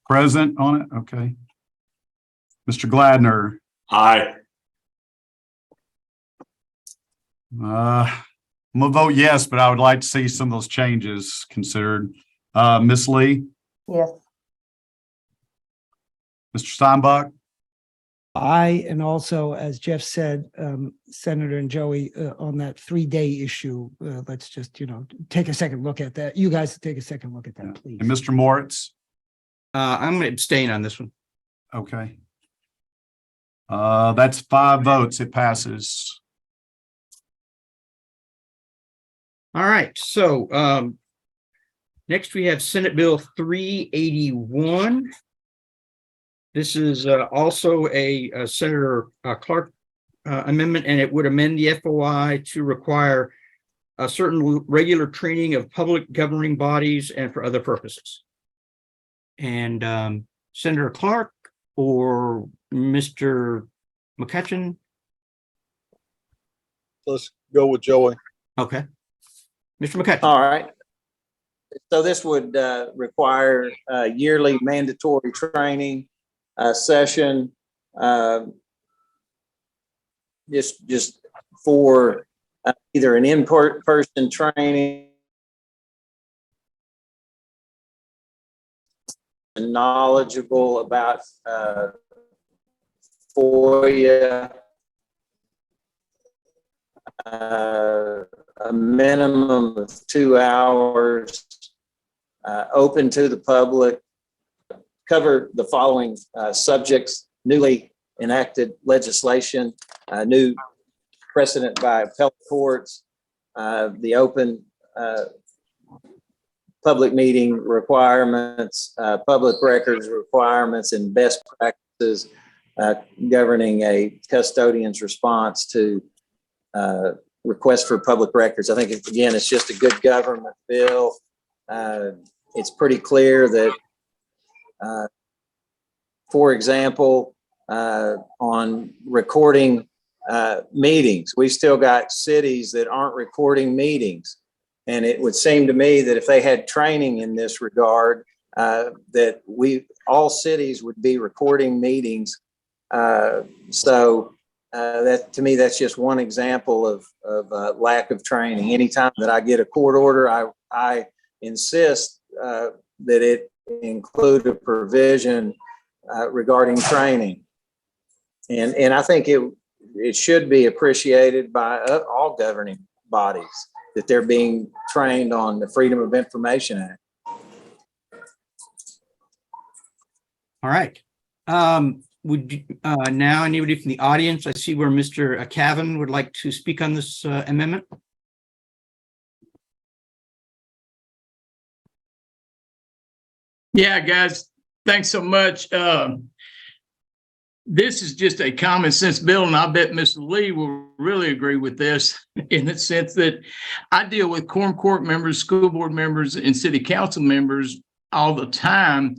Present on it? Okay. Mr. Gladner, Aye. I'm gonna vote yes, but I would like to see some of those changes considered. Ms. Lee, Yes. Mr. Steinbach, And also, as Jeff said, Senator and Joey, on that 3-day issue, let's just, take a second look at that. You guys take a second look at that, please. and Mr. Moritz. I'm going to abstain on this one. Okay. That's 5 votes. It passes. All right, so next we have Senate Bill 381. This is also a Senator Clark amendment, and it would amend the FOI to require a certain regular training of public governing bodies and for other purposes. And Senator Clark or Mr. McCutcheon? Let's go with Joey. Okay. Mr. McCutcheon. All right. So this would require yearly mandatory training session, just for either an in-person training and knowledgeable about FOIA, a minimum of 2 hours, open to the public, cover the following subjects: newly enacted legislation, new precedent by appellate courts, the open public meeting requirements, public records requirements, and best practices governing a custodian's response to requests for public records. I think, again, it's just a good government bill. It's pretty clear that, for example, on recording meetings, we've still got cities that aren't recording meetings. And it would seem to me that if they had training in this regard, that all cities would be recording meetings. So that, to me, that's just one example of lack of training. Anytime that I get a court order, I insist that it include a provision regarding training. And I think it should be appreciated by all governing bodies that they're being trained on the Freedom of Information Act. All right. Would you, now anybody from the audience? I see where Mr. Cavan would like to speak on this amendment. Yeah, guys, thanks so much. This is just a common sense bill, and I bet Mr. Lee will really agree with this in the sense that I deal with quorum court members, school board members, and city council members all the time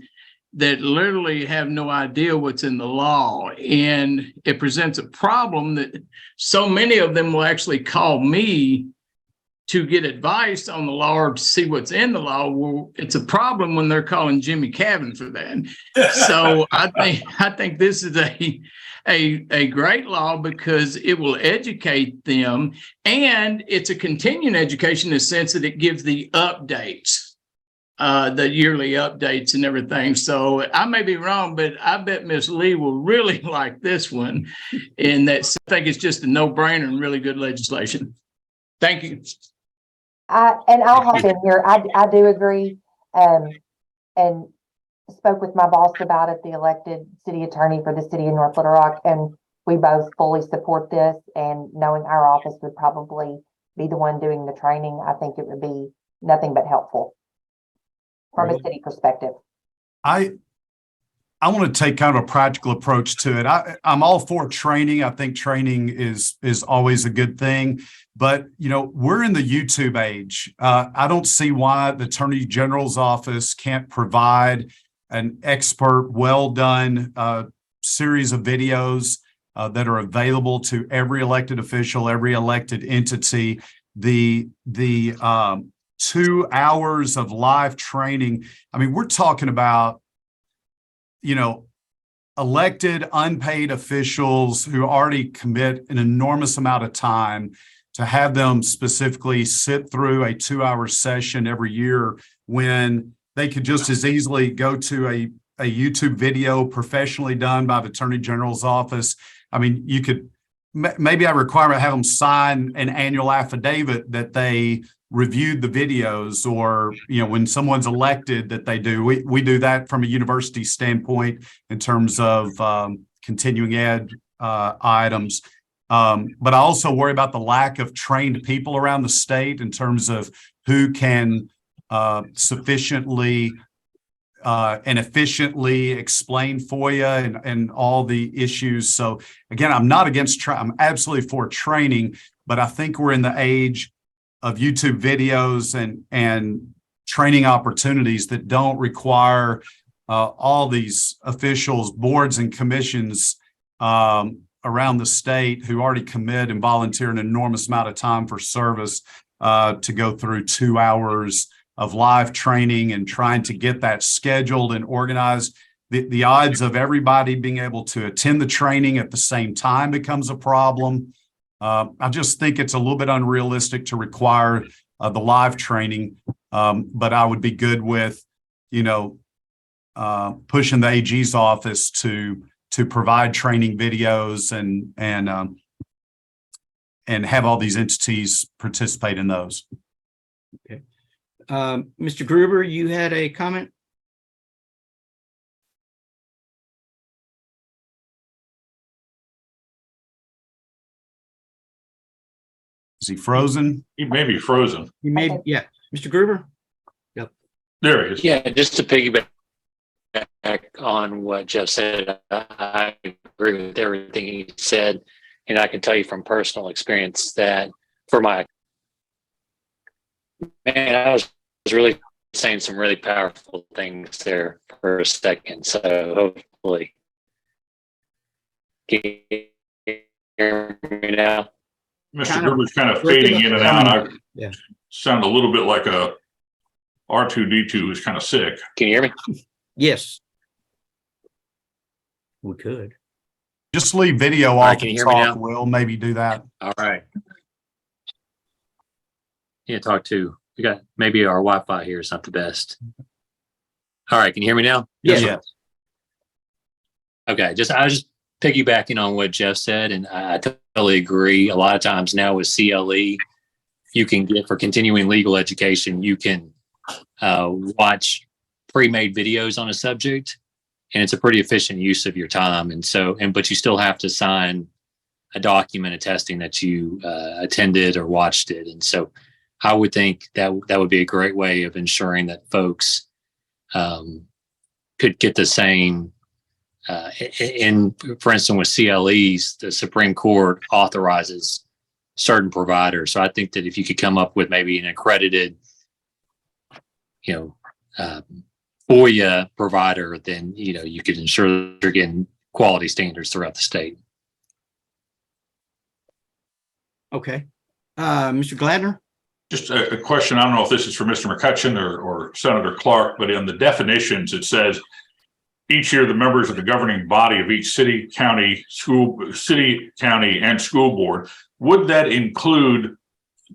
that literally have no idea what's in the law. And it presents a problem that so many of them will actually call me to get advice on the law or to see what's in the law. Well, it's a problem when they're calling Jimmy Cavan for that. So I think this is a great law because it will educate them, and it's a continuing education in the sense that it gives the updates, the yearly updates and everything. So I may be wrong, but I bet Ms. Lee will really like this one. And I think it's just a no-brainer and really good legislation. Thank you. And I'll hop in here. I do agree, and spoke with my boss about it, the elected city attorney for the city of North Little Rock, and we both fully support this. And knowing our office would probably be the one doing the training, I think it would be nothing but helpful from a city perspective. I want to take kind of a practical approach to it. I'm all for training. I think training is always a good thing. But, we're in the YouTube age. I don't see why the Attorney General's office can't provide an expert, well-done series of videos that are available to every elected official, every elected entity the 2 hours of live training. I mean, we're talking about, elected unpaid officials who already commit an enormous amount of time, to have them specifically sit through a 2-hour session every year when they could just as easily go to a YouTube video professionally done by the Attorney General's office. I mean, you could maybe I require to have them sign an annual affidavit that they reviewed the videos, or, when someone's elected that they do. We do that from a university standpoint in terms of continuing ed items. But I also worry about the lack of trained people around the state in terms of who can sufficiently and efficiently explain FOIA and all the issues. So again, I'm not against, I'm absolutely for training, but I think we're in the age of YouTube videos and training opportunities that don't require all these officials, boards and commissions around the state who already commit and volunteer an enormous amount of time for service to go through 2 hours of live training and trying to get that scheduled and organized. The odds of everybody being able to attend the training at the same time becomes a problem. I just think it's a little bit unrealistic to require the live training, but I would be good with, pushing the AG's office to provide training videos and have all these entities participate in those. Okay. Mr. Gruber, you had a comment? Is he frozen? He may be frozen. You may, yeah. Mr. Gruber? Yep. There he is. Yeah, just to piggyback on what Jeff said, I agree with everything he said. And I can tell you from personal experience that I was really saying some really powerful things there for a second. So hopefully, can you hear me now? Mr. Gruber's kind of fading in and out. Yeah. Sound a little bit like a R2D2 who's kind of sick. Can you hear me? Yes. We could. Just leave video right, off can and you hear me talk. now? We'll maybe do that. All right. Yeah, talk to. We got maybe our Wi-Fi here is not the best. All right, can you hear me now? Yes. Yeah. Okay, I was just piggybacking on what Jeff said, and I totally agree. A lot of times now with CLE, you can get, for continuing legal education, you can watch pre-made videos on a subject, and it's a pretty efficient use of your time. And so, but you still have to sign a document attesting that you attended or watched it. And so I would think that would be a great way of ensuring that folks could get the same. For instance, with CLEs, the Supreme Court authorizes certain providers. So I think that if you could come up with maybe an accredited, FOIA provider, then, you could ensure that you're getting quality standards throughout the state. Okay. Mr. Gladner? Just a question. I don't know if this is for Mr. McCutcheon or Senator Clark, but in the definitions, it says each year the members of the governing body of each city, county, and school board. Would that include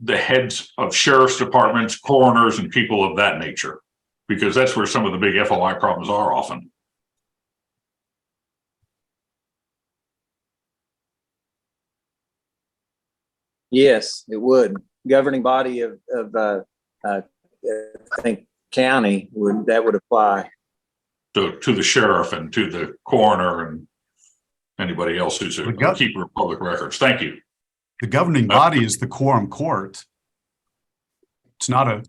the heads of sheriff's departments, coroners, and people of that nature? Because that's where some of the big FOI problems are often. Yes, it would. Governing body of I think county would apply. To the sheriff and to the coroner and anybody else who's a keeper of public records. Thank you. The governing body is the quorum court. It's not a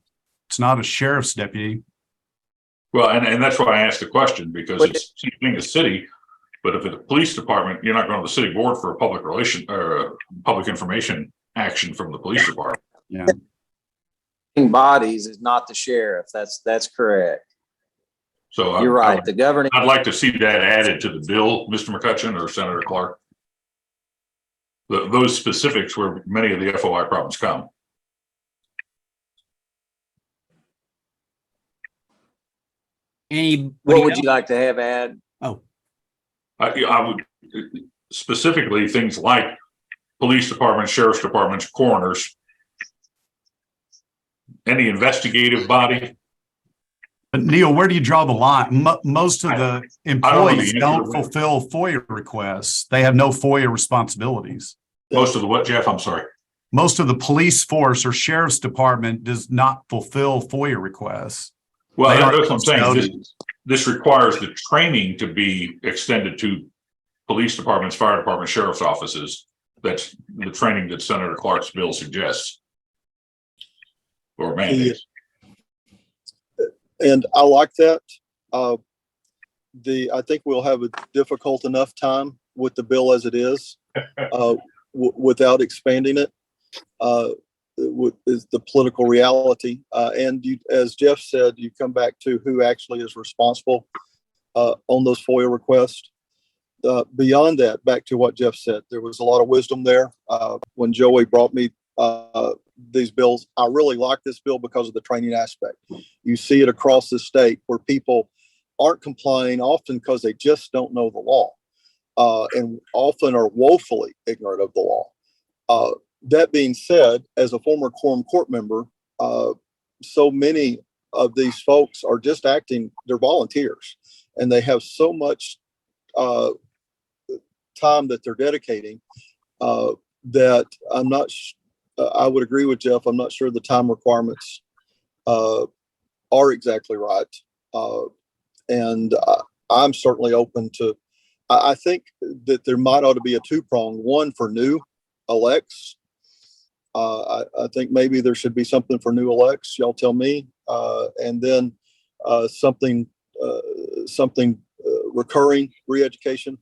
sheriff's deputy. Well, and that's why I asked the question, because it's the same thing as city, but if it's a police department, you're not going to the city board for a public relation or a public information action from the police department. Yeah. Bodies is not the sheriff. That's correct. So you're right. The governing. I'd like to see that added to the bill, Mr. McCutcheon or Senator Clark. Those specifics where many of the FOI problems come. Anybody What would else? you like to have add? I would specifically things like police departments, sheriff's departments, coroners, any investigative body. But Neil, where do you draw the line? Most of the employees answer to don't that. fulfill FOIA requests. They have no FOIA responsibilities. Most of the what, Jeff? I'm sorry. Most of the police force or sheriff's department does not fulfill FOIA requests. Well, They aren't that's what I'm saying. custodians. This requires the training to be extended to police departments, fire departments, sheriff's offices. That's the training that Senator Clark's bill suggests. Or mandates. And I like that. I think we'll have a difficult enough time with the bill as it is, without expanding it. Is the political reality. And you, as Jeff said, you come back to who actually is responsible on those FOIA requests. Beyond that, back to what Jeff said, there was a lot of wisdom there. When Joey brought me these bills, I really like this bill because of the training aspect. You see it across the state where people aren't complying often because they just don't know the law, and often are woefully ignorant of the law. That being said, as a former quorum court member, so many of these folks are just acting, they're volunteers, and they have so much time that they're dedicating that I'm not, I would agree with Jeff. I'm not sure the time requirements are exactly right. And I'm certainly open to, I think that there might ought to be a two-pronged, one for new elects. I think maybe there should be something for new elects, y'all tell me. And then something recurring re-education.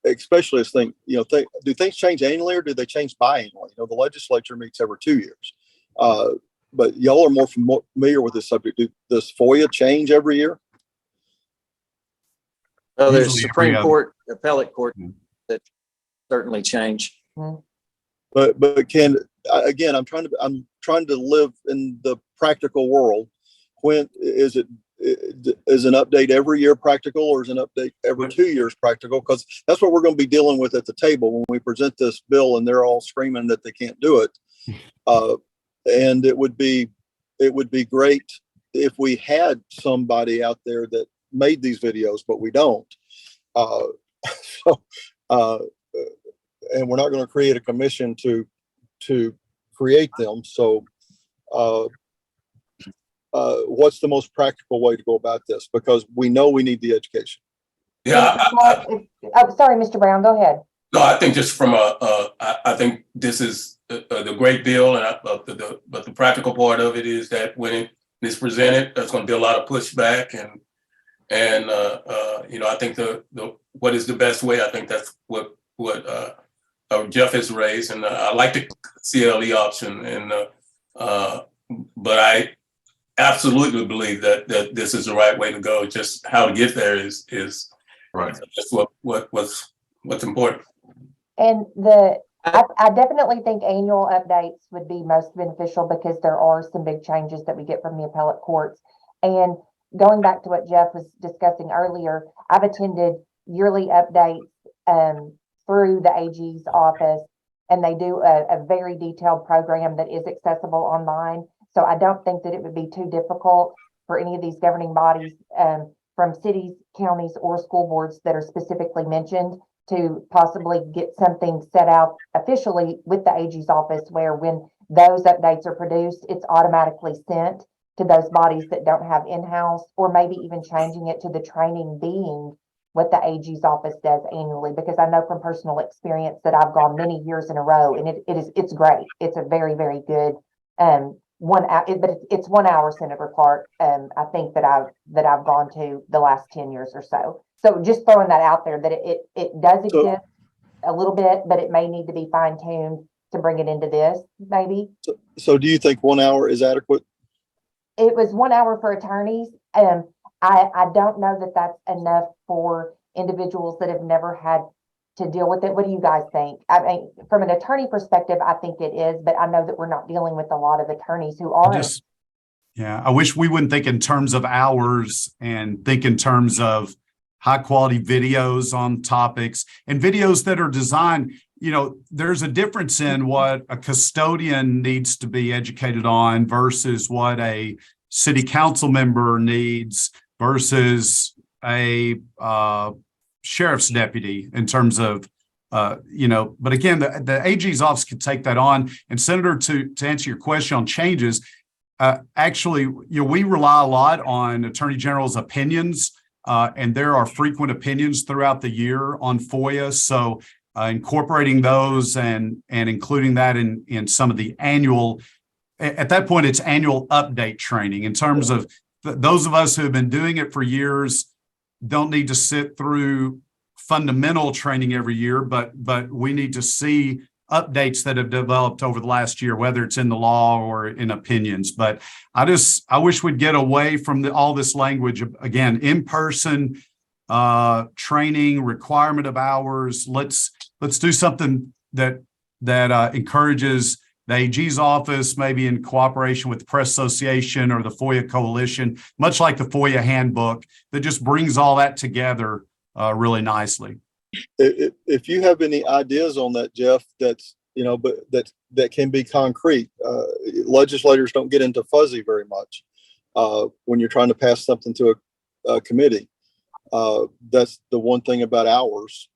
Especially as think, do things change annually or do they change biannually? The legislature meets every 2 years. But y'all are more familiar with this subject. Does FOIA change every year? Well, there's Usually Supreme every Court, appellate court that certainly change. But again, I'm trying to live in the practical world. When is an update every year practical, or is an update every 2 years practical? Because that's what we're going to be dealing with at the table when we present this bill and they're all screaming that they can't do it. And it would be great if we had somebody out there that made these videos, but we don't. And we're not going to create a commission to create them. So what's the most practical way to go about this? Because we know we need the education. Yeah, Oh, sorry, Mr. Brown, go ahead. no, I think just from I think this is the great bill, and but the practical part of it is that when it is presented, there's going to be a lot of pushback, and I think the what is the best way? I think that's what Jeff has raised, and I like the CLE option, and but I absolutely believe that this is the right way to go. Just how to get there is Right. just what's important. And I definitely think annual updates would be most beneficial because there are some big changes that we get from the appellate courts. And going back to what Jeff was discussing earlier, I've attended yearly updates through the AG's office, and they do a very detailed program that is accessible online. So I don't think that it would be too difficult for any of these governing bodies from cities, counties, or school boards that are specifically mentioned to possibly get something set out officially with the AG's office, where when those updates are produced, it's automatically sent to those bodies that don't have in-house, or maybe even changing it to the training being what the AG's office does annually, because I know from personal experience that I've gone many years in a row, and it's great. It's a very, very good but it's 1 hour, Senator Clark. I think that I've gone to the last 10 years or so. So just throwing that out there, that it does exist a little bit, but it may need to be fine tuned to bring it into this, maybe. So do you think 1 hour is adequate? It was 1 hour for attorneys. I don't know that that's enough for individuals that have never had to deal with it. What do you guys think? I mean, from an attorney perspective, I think it is, but I know that we're not dealing with a lot of attorneys who are. Yeah, I wish we wouldn't think in terms of hours and think in terms of high quality videos on topics and videos that are designed. There's a difference in what a custodian needs to be educated on versus what a city council member needs versus a sheriff's deputy in terms of, but again, the AG's office could take that on. And Senator, to answer your question on changes, actually, we rely a lot on Attorney General's opinions, and there are frequent opinions throughout the year on FOIA. So incorporating those and including that in some of the annual, at that point, it's annual update training in terms of those of us who have been doing it for years don't need to sit through fundamental training every year, but we need to see updates that have developed over the last year, whether it's in the law or in opinions. But I wish we'd get away from all this language again, in-person training, requirement of hours. Let's do something that encourages the AG's office, maybe in cooperation with the Press Association or the FOIA Coalition, much like the FOIA handbook, that just brings all that together really nicely. If you have any ideas on that, Jeff, that's, but that can be concrete. Legislators don't get into fuzzy very much when you're trying to pass something to a committee. That's the one thing about hours.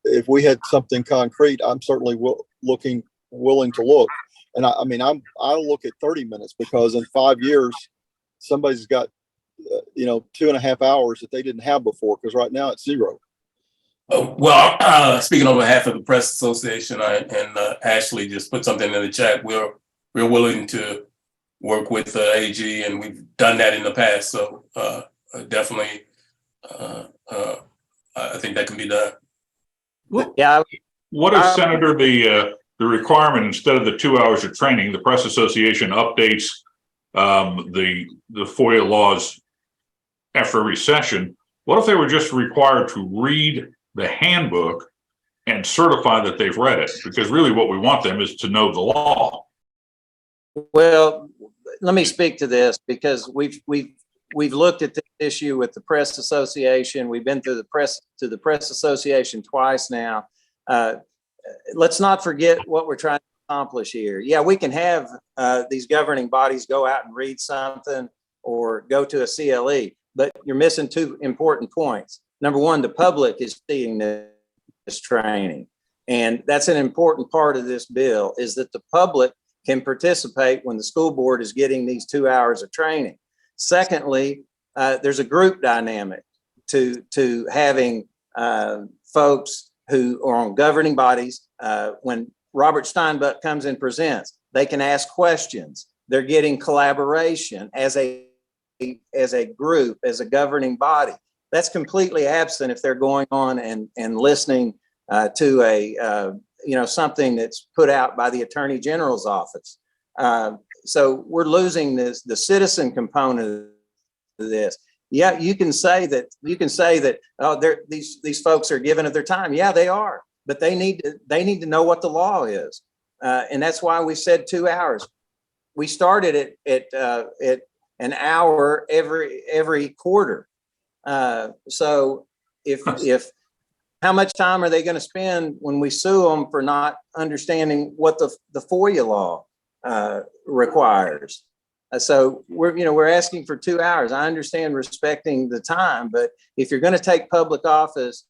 If we had something concrete, I'm certainly willing to look. And I'll look at 30 minutes because in 5 years, somebody's got 2.5 hours that they didn't have before, because right now it's 0. Well, speaking on behalf of the Press Association, and Ashley just put something in the chat. We're willing to work with the AG, and we've done that in the past. So definitely, I think that can be done. Yeah. What if, Senator, the requirement, instead of the 2 hours of training, the Press Association updates the FOIA laws after every session? What if they were just required to read the handbook and certify that they've read it? Because really what we want them is to know the law. Well, let me speak to this, because we've looked at this issue with the Press Association. We've been through the Press Association twice now. Let's not forget what we're trying to accomplish here. Yeah, we can have these governing bodies go out and read something or go to a CLE, but you're missing 2 important points. Number one, the public is seeing this training. And that's an important part of this bill, is that the public can participate when the school board is getting these 2 hours of training. Secondly, there's a group dynamic to having folks who are on governing bodies. When Robert Steinbuck comes and presents, they can ask questions. They're getting collaboration as a group, as a governing body. That's completely absent if they're going on and listening to a something that's put out by the Attorney General's office. So we're losing the citizen component of this. Yeah, you can say that these folks are giving of their time. Yeah, they are, but they need to know what the law is, and that's why we said 2 hours. We started at an hour every quarter. So if how much time are they going to spend when we sue them for not understanding what the FOIA law requires? So we're asking for 2 hours. I understand respecting the time, but if you're going to take public office,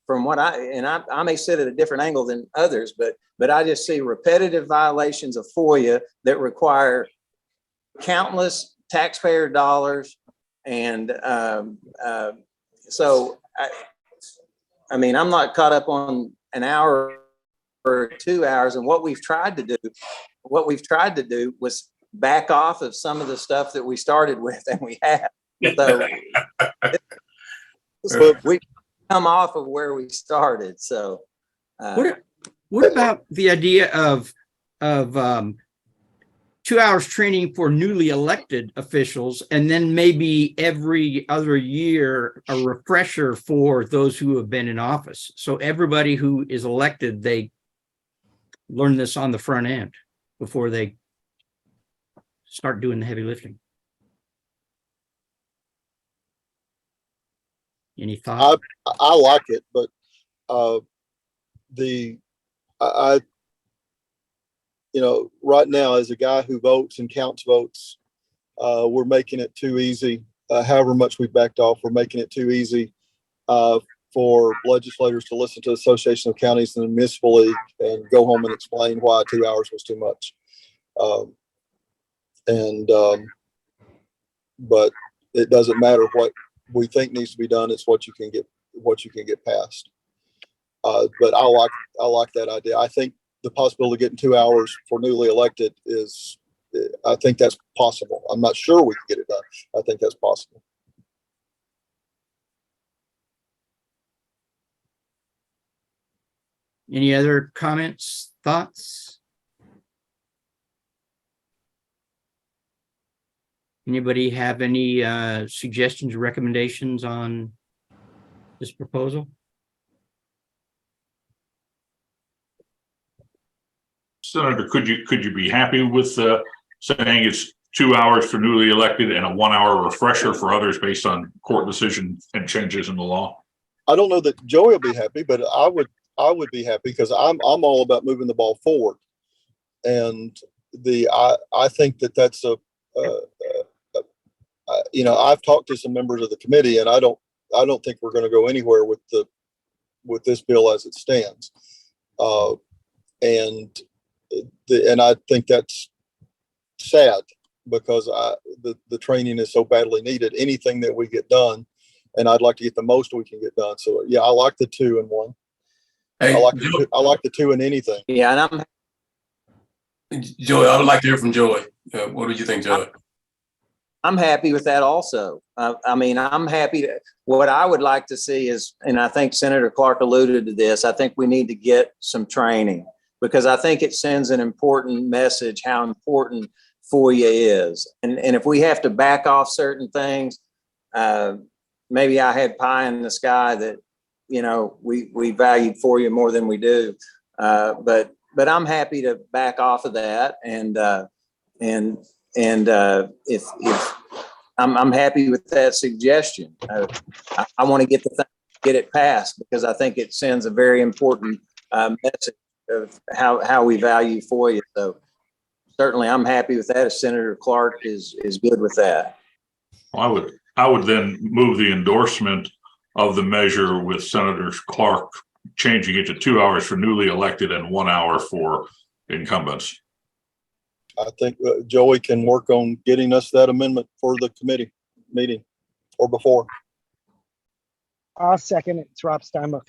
from what I may sit at a different angle than others, but I just see repetitive violations of FOIA that require countless taxpayer dollars. And so I'm not caught up on an hour or 2 hours. And what we've tried to do was back off of some of the stuff that we started with, and we have. So we come off of where we started. So what about the idea of 2 hours training for newly elected officials, and then maybe every other year a refresher for those who have been in office? So everybody who is elected, they learn this on the front end before they start doing the heavy lifting. Any thoughts? I like it, but right now, as a guy who votes and counts votes, we're making it too easy. However much we backed off, we're making it too easy for legislators to listen to the Association of Counties and the Municipal League and go home and explain why 2 hours was too much. But it doesn't matter what we think needs to be done. It's what you can get passed. But I like that idea. I think the possibility of getting 2 hours for newly elected I think that's possible. I'm not sure we can get it done. I think that's possible. Any other comments, thoughts? Anybody have any suggestions or recommendations on this proposal? Senator, could you be happy with saying it's 2 hours for newly elected and a 1 hour refresher for others based on court decision and changes in the law? I don't know that Joey will be happy, but I would be happy because I'm all about moving the ball forward. And I think that's I've talked to some members of the committee, and I don't think we're going to go anywhere with this bill as it stands. And I think that's sad because the training is so badly needed. Anything that we get done, and I'd like to get the most we can get done. So yeah, I like the 2 in 1. Hey, I like the 2 in anything. Yeah, and Joey, I would like to hear from Joey. What do you think, Joey? I'm happy with that also. I mean, I'm happy what I would like to see is, and I think Senator Clark alluded to this, I think we need to get some training because I think it sends an important message how important FOIA is. And if we have to back off certain things, maybe I had pie in the sky that, we valued FOIA more than we do. But I'm happy to back off of that. If I'm happy with that suggestion, I want to get it passed because I think it sends a very important message of how we value FOIA. So certainly, I'm happy with that. If Senator Clark is good with that, I would then move the endorsement of the measure with Senator Clark changing it to 2 hours for newly elected and 1 hour for incumbents. I think Joey can work on getting us that amendment for the committee meeting or before. I'll second it. It's Rob Steinbuck.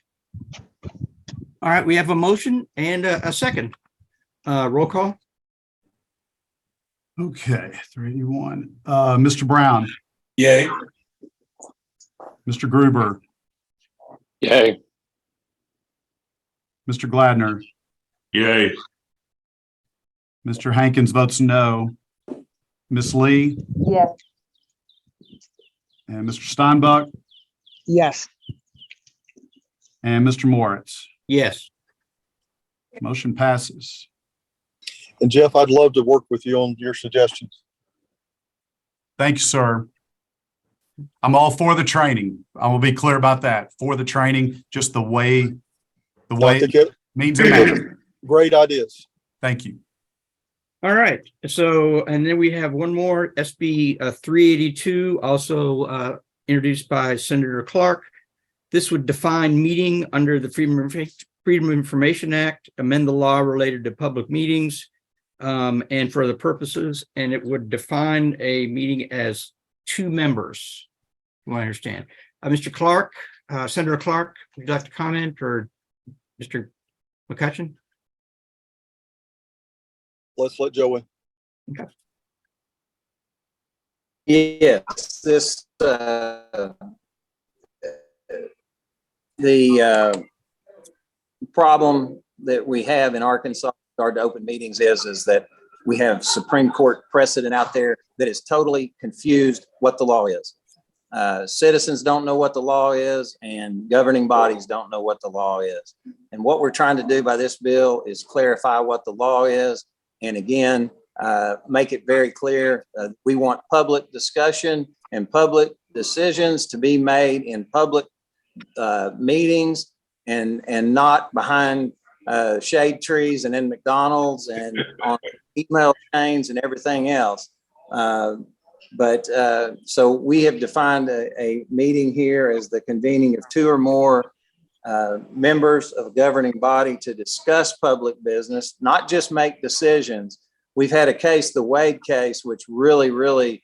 All right, we have a motion and a second. Roll call. Okay, 381. Mr. Brown, Yay. Mr. Gruber, Yay. Mr. Gladner, Yay. Mr. Hankins votes no. Ms. Lee Yes. and Mr. Steinbuck Yes. and Mr. Moritz. Yes. Motion passes. And Jeff, I'd love to work with you on your suggestions. Thank you, sir. I'm all for the training. I will be clear about that. For the training, just the way I think it means it matters. great ideas. Thank you. All right. So, and then we have one more, SB 382, also introduced by Senator Clark. This would define meeting under the Freedom of Information Act, amend the law related to public meetings and for other purposes, and it would define a meeting as 2 members, from what I understand. Mr. Clark, Senator Clark, would you like to comment, or Mr. McCutcheon? Let's let Joey. Okay. yes, this the problem that we have in Arkansas with regard to open meetings is that we have Supreme Court precedent out there that is totally confused what the law is. Citizens don't know what the law is, and governing bodies don't know what the law is. And what we're trying to do by this bill is clarify what the law is. And again, make it very clear. We want public discussion and public decisions to be made in public meetings and not behind shade trees and in McDonald's and on email chains and everything else. So we have defined a meeting here as the convening of two or more members of a governing body to discuss public business, not just make decisions. We've had a case, the Wade case, which really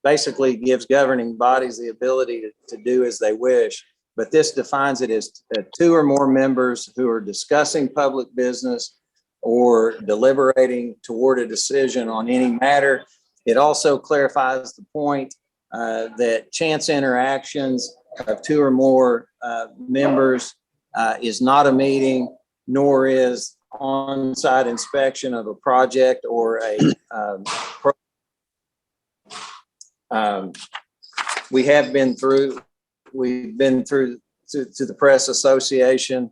basically gives governing bodies the ability to do as they wish. But this defines it as two or more members who are discussing public business or deliberating toward a decision on any matter. It also clarifies the point that chance interactions of two or more members is not a meeting, nor is on-site inspection of a project or a we've been through to the Press Association,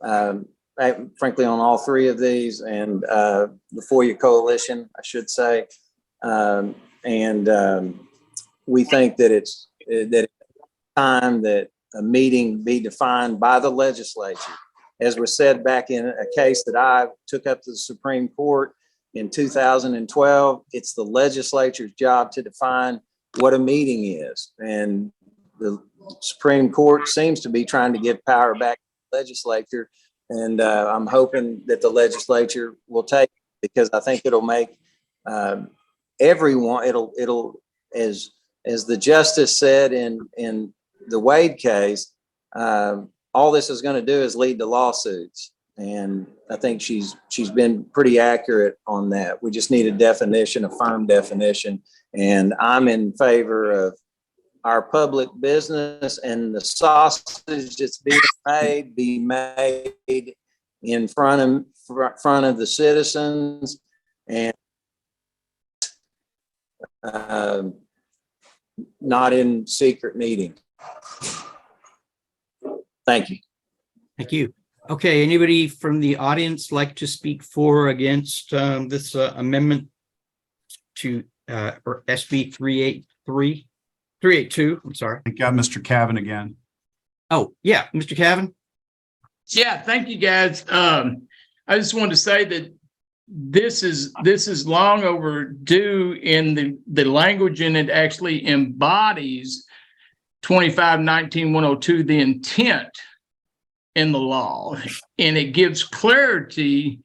frankly, on all three of these, and the FOIA Coalition, I should say. We think that it's time that a meeting be defined by the legislature. As was said back in a case that I took up to the Supreme Court in 2012, it's the legislature's job to define what a meeting is. And the Supreme Court seems to be trying to give power back to the legislature. And I'm hoping that the legislature will take it, because I think it'll make everyone, it'll, as the justice said in the Wade case, all this is going to do is lead to lawsuits. And I think she's been pretty accurate on that. We just need a definition, a firm definition. And I'm in favor of our public business and the sausage that's being made be made in front of the citizens, and not in secret meetings. Thank you. Thank you. Okay, anybody from the audience like to speak for or against this amendment to or SB 382? I'm sorry. I got Mr. Cavan again. Oh, yeah, Mr. Cavan. Yeah, thank you, guys. I just wanted to say that this is long overdue in the language, and it actually embodies 25-19-102, the intent in the law, and it gives clarity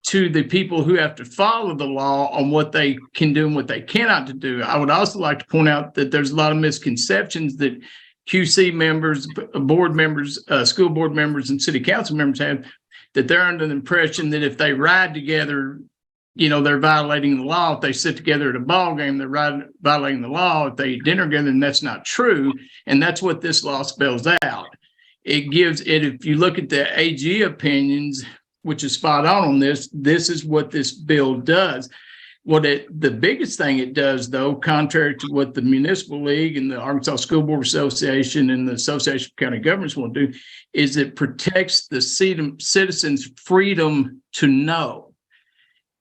to the people who have to follow the law on what they can do and what they cannot to do. I would also like to point out that there's a lot of misconceptions that QC members, board members, school board members, and city council members have, that they're under the impression that if they ride together, they're violating the law. If they sit together at a ball game, they're violating the law. If they eat dinner together, then that's not true. And that's what this law spells out. It gives it, if you look at the AG opinions, which is spot on this is what this bill does. The biggest thing it does, though, contrary to what the Municipal League and the Arkansas School Board Association and the Association of County Governments want to do, is it protects the citizens' freedom to know.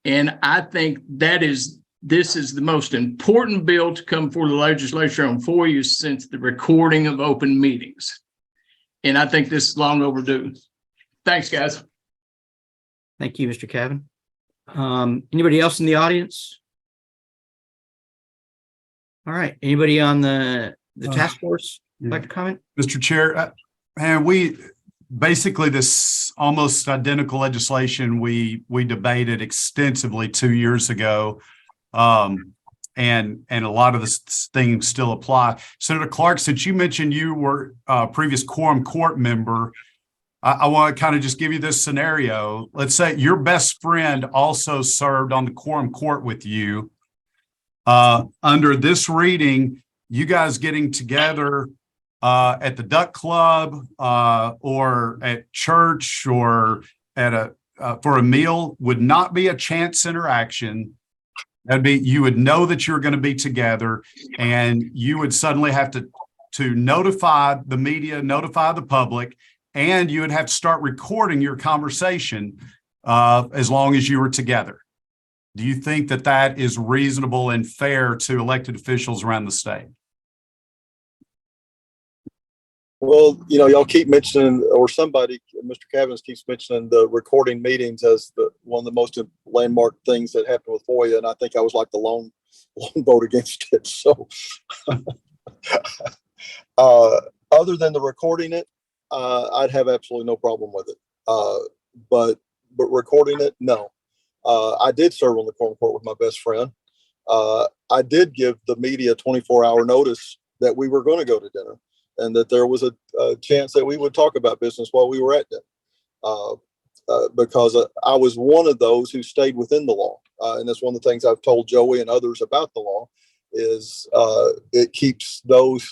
And I think this is the most important bill to come before the legislature on FOIA since the recording of open meetings. And I think this is long overdue. Thanks, guys. Thank you, Mr. Cavan. Anybody else in the audience? All right. Anybody on the task force like to comment? Mr. Chair, and we basically, this almost identical legislation we debated extensively 2 years ago. And a lot of the things still apply. Senator Clark, since you mentioned you were a previous quorum court member, I want to kind of just give you this scenario. Let's say your best friend also served on the quorum court with you. Under this reading, you guys getting together at the Duck Club or at church or at for a meal would not be a chance interaction. That'd be, you would know that you're going to be together, and you would suddenly have to notify the media, notify the public, and you would have to start recording your conversation as long as you were together. Do you think that that is reasonable and fair to elected officials around the state? Well, y'all keep mentioning, or somebody, Mr. Cavins keeps mentioning the recording meetings as one of the most landmark things that happened with FOIA. And I think I was like the lone vote against it. So other than the recording it, I'd have absolutely no problem with it. But recording it, no. I did serve on the quorum court with my best friend. I did give the media 24-hour notice that we were going to go to dinner, and that there was a chance that we would talk about business while we were at dinner, because I was one of those who stayed within the law. And that's one of the things I've told Joey and others about the law is it keeps those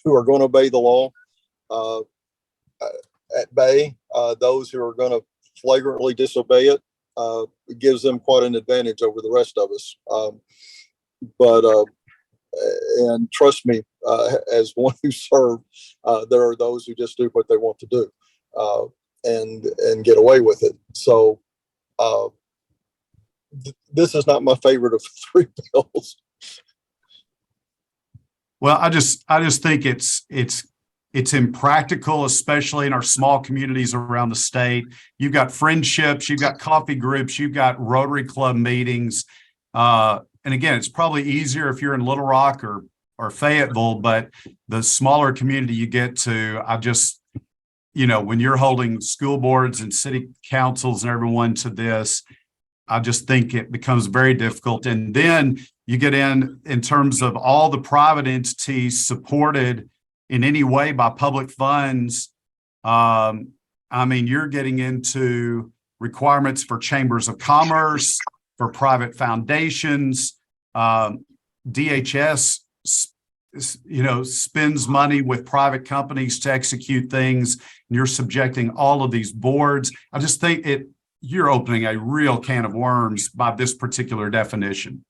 who are going to obey the law at bay. Those who are going to flagrantly disobey it, it gives them quite an advantage over the rest of us. And trust me, as one who served, there are those who just do what they want to do and get away with it. So this is not my favorite of the three bills. Well, I just think it's impractical, especially in our small communities around the state. You've got friendships, you've got coffee groups, you've got Rotary Club meetings. And again, it's probably easier if you're in Little Rock or Fayetteville, but the smaller community you get to, when you're holding school boards and city councils and everyone to this, I just think it becomes very difficult. And then you get in terms of all the private entities supported in any way by public funds. You're getting into requirements for chambers of commerce, for private foundations. DHS, spends money with private companies to execute things, and you're subjecting all of these boards. I just think you're opening a real can of worms by this particular definition.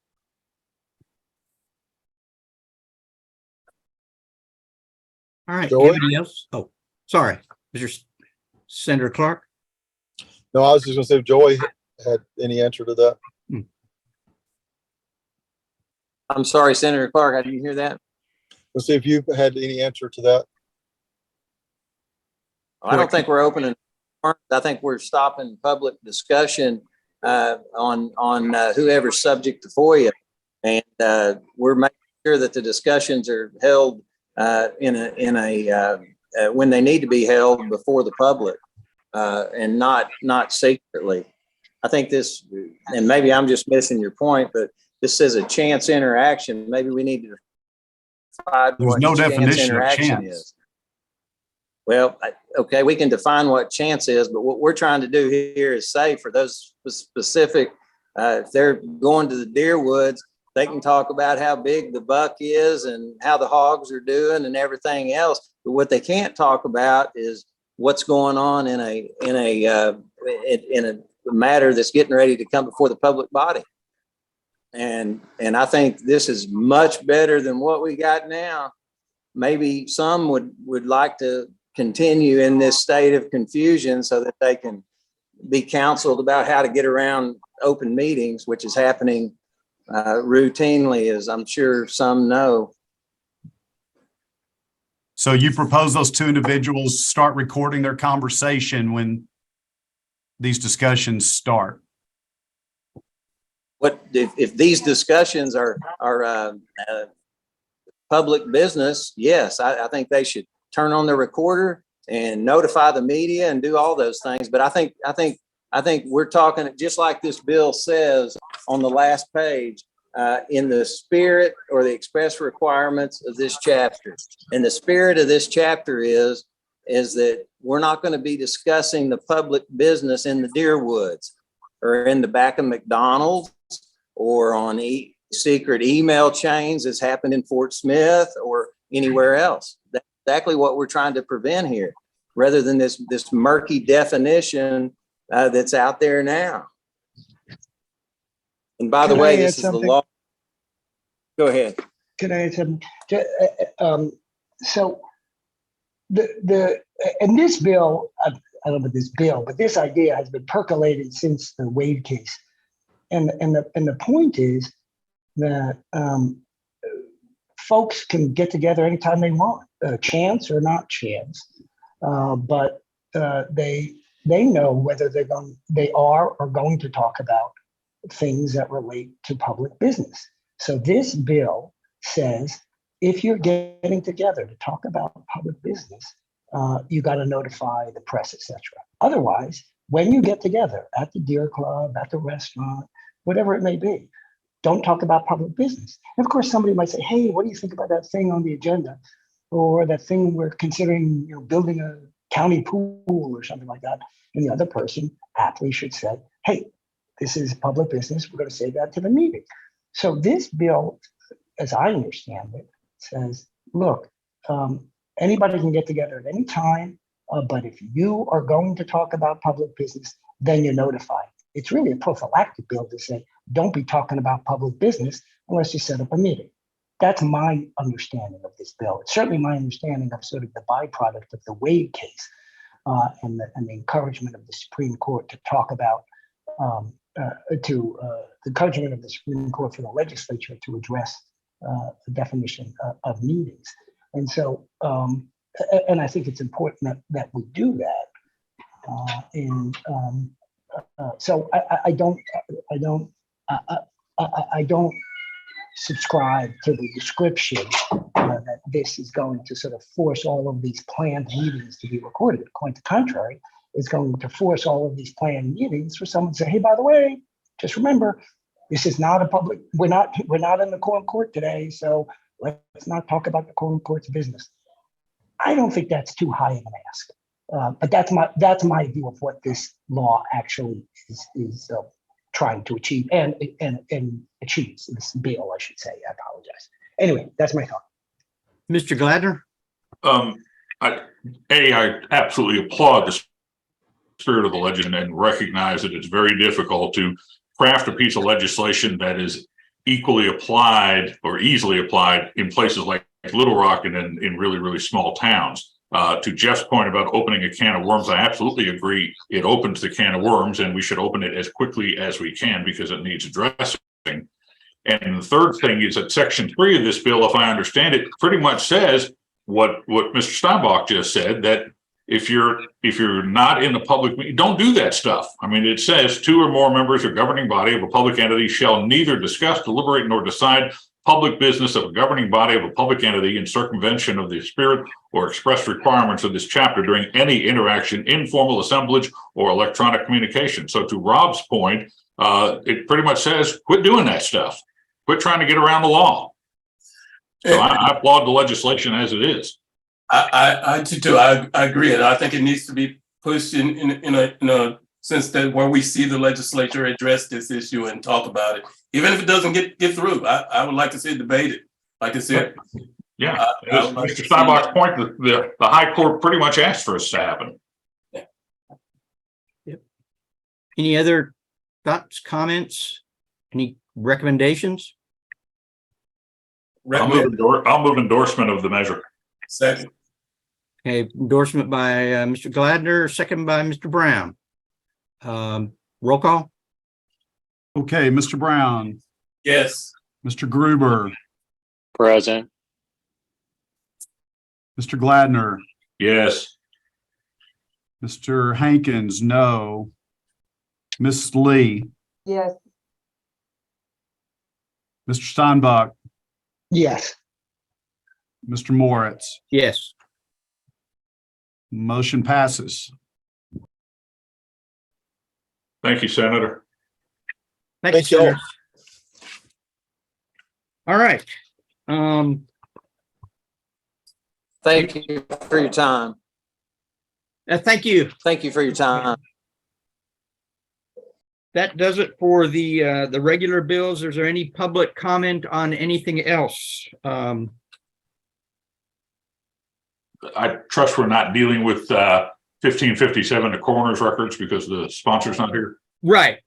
All right, Joey? anybody else? Oh, sorry, Mr. Senator Clark. No, I was just going to say if Joey had any answer to that. I'm sorry, Senator Clark, I didn't hear that. Let's see if you had any answer to that. I don't think we're opening. I think we're stopping public discussion on whoever's subject to FOIA, and we're making sure that the discussions are held when they need to be held before the public, and not secretly. I think this, and maybe I'm just missing your point, but this says a chance interaction. Maybe we need to define what no chance definition of interaction chance. is. Well, okay, we can define what chance is, but what we're trying to do here is say for those specific, if they're going to the deer woods, they can talk about how big the buck is and how the hogs are doing and everything else. But what they can't talk about is what's going on in a matter that's getting ready to come before the public body. And I think this is much better than what we got now. Maybe some would like to continue in this state of confusion so that they can be counseled about how to get around open meetings, which is happening routinely, as I'm sure some know. So you propose those two individuals start recording their conversation when these discussions start? What if these discussions are public business? Yes, I think they should turn on the recorder and notify the media and do all those things. But I think we're talking just like this bill says on the last page, in the spirit or the express requirements of this chapter. And the spirit of this chapter is that we're not going to be discussing the public business in the deer woods or in the back of McDonald's or on secret email chains as happened in Fort Smith or anywhere else. That's exactly what we're trying to prevent here, rather than this murky definition that's out there now. And by the Can I way, add this is the something? law. Go ahead. Can I add something? So and this bill, I don't know about this bill, but this idea has been percolated since the Wade case. And the point is that folks can get together anytime they want, chance or not chance. But they know whether they are or going to talk about things that relate to public business. So this bill says if you're getting together to talk about public business, you got to notify the press, etc. Otherwise, when you get together at the Deer Club, at the restaurant, whatever it may be, don't talk about public business. And of course, somebody might say, "Hey, what do you think about that thing on the agenda, or that thing we're considering, building a county pool or something like that?" And the other person aptly should say, "Hey, this is public business. We're going to say that to the meeting." So this bill, as I understand it, says, look, anybody can get together at any time, but if you are going to talk about public business, then you're notified. It's really a prophylactic bill to say, don't be talking about public business unless you set up a meeting. That's my understanding of this bill. It's certainly my understanding of sort of the byproduct of the Wade case and the encouragement of the Supreme Court to talk about the encouragement of the Supreme Court for the legislature to address the definition of meetings. And so, and I think it's important that we do that. So I don't subscribe to the description that this is going to sort of force all of these planned meetings to be recorded. Quite the contrary, it's going to force all of these planned meetings for someone to say, "Hey, by the way, just remember, this is not a public. We're not in the quorum court today, so let's not talk about the quorum court's business." I don't think that's too high of an ask, but that's my view of what this law actually is trying to achieve and achieves. This bill, I should say. I apologize. Anyway, that's my thought. Mr. Gladner? I absolutely applaud the spirit of the legend and recognize that it's very difficult to craft a piece of legislation that is equally applied or easily applied in places like Little Rock and in really, really small towns. To Jeff's point about opening a can of worms, I absolutely agree. It opens the can of worms and we should open it as quickly as we can because it needs addressing. And the third thing is that Section 3 of this bill, if I understand it, pretty much says what Mr. Steinbach just said, that if you're not in the public meeting, don't do that stuff. I mean, it says 2 or more members or governing body of a public entity shall neither discuss, deliberate, nor decide public business of a governing body of a public entity in circumvention of the spirit or express requirements of this chapter during any interaction, informal assemblage, or electronic communication. So to Rob's point, it pretty much says, quit doing that stuff. Quit trying to get around the law. So I applaud the legislation as it is. I do too. I agree, and I think it needs to be pushed in a sense that where we see the legislature address this issue and talk about it, even if it doesn't get through. I would like to see it debated. Like I said, yeah. Mr. Steinbach's point, the High Court pretty much asked for us to happen. Yeah. Yep. Any other thoughts, comments, any recommendations? I'll move endorsement of the measure. Second. Okay, endorsement by Mr. Gladner, second by Mr. Brown. Roll call. Okay, Mr. Brown, Yes. Mr. Gruber, Present. Mr. Gladner, Yes. Mr. Hankins, no. Ms. Lee, Yes. Mr. Steinbach, Yes. Mr. Moritz. Yes. Motion passes. Thank you, Senator. Thank you, y'all. Senator. All right. Thank you for your time. Thank you. Thank you for your time. That does it for the regular bills. Is there any public comment on anything else? I trust we're not dealing with 1557, the coroner's records, because the sponsor's not here. Right.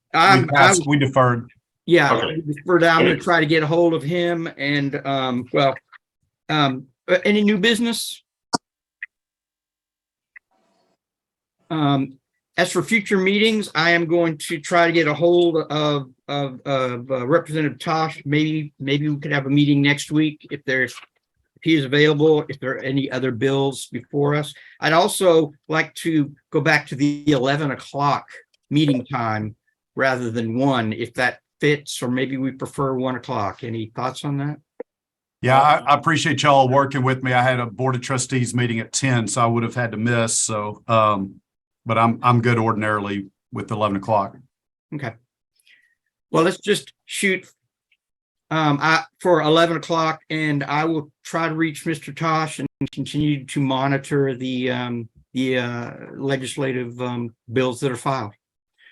We deferred. Yeah, Okay. I'm gonna try to get a hold of him and, any new business? As for future meetings, I am going to try to get a hold of Representative Tosh. Maybe we could have a meeting next week if he is available, if there are any other bills before us. I'd also like to go back to the 11 o'clock meeting time rather than 1, if that fits, or maybe we prefer 1 o'clock. Any thoughts on that? Yeah, I appreciate y'all working with me. I had a Board of Trustees meeting at 10, so I would have had to miss. So, but I'm good ordinarily with 11 o'clock. Okay. Well, let's just shoot for 11 o'clock, and I will try to reach Mr. Tosh and continue to monitor the legislative bills that are filed.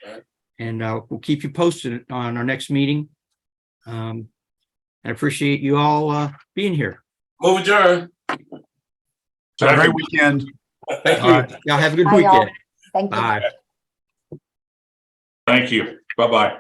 Right. And we'll keep you posted on our next meeting. I appreciate you all being here. Move adjourned. Have a great weekend. Thank All right. Y'all have a good Bye, y'all. weekend. Thank you. Bye. Thank you. Bye-bye.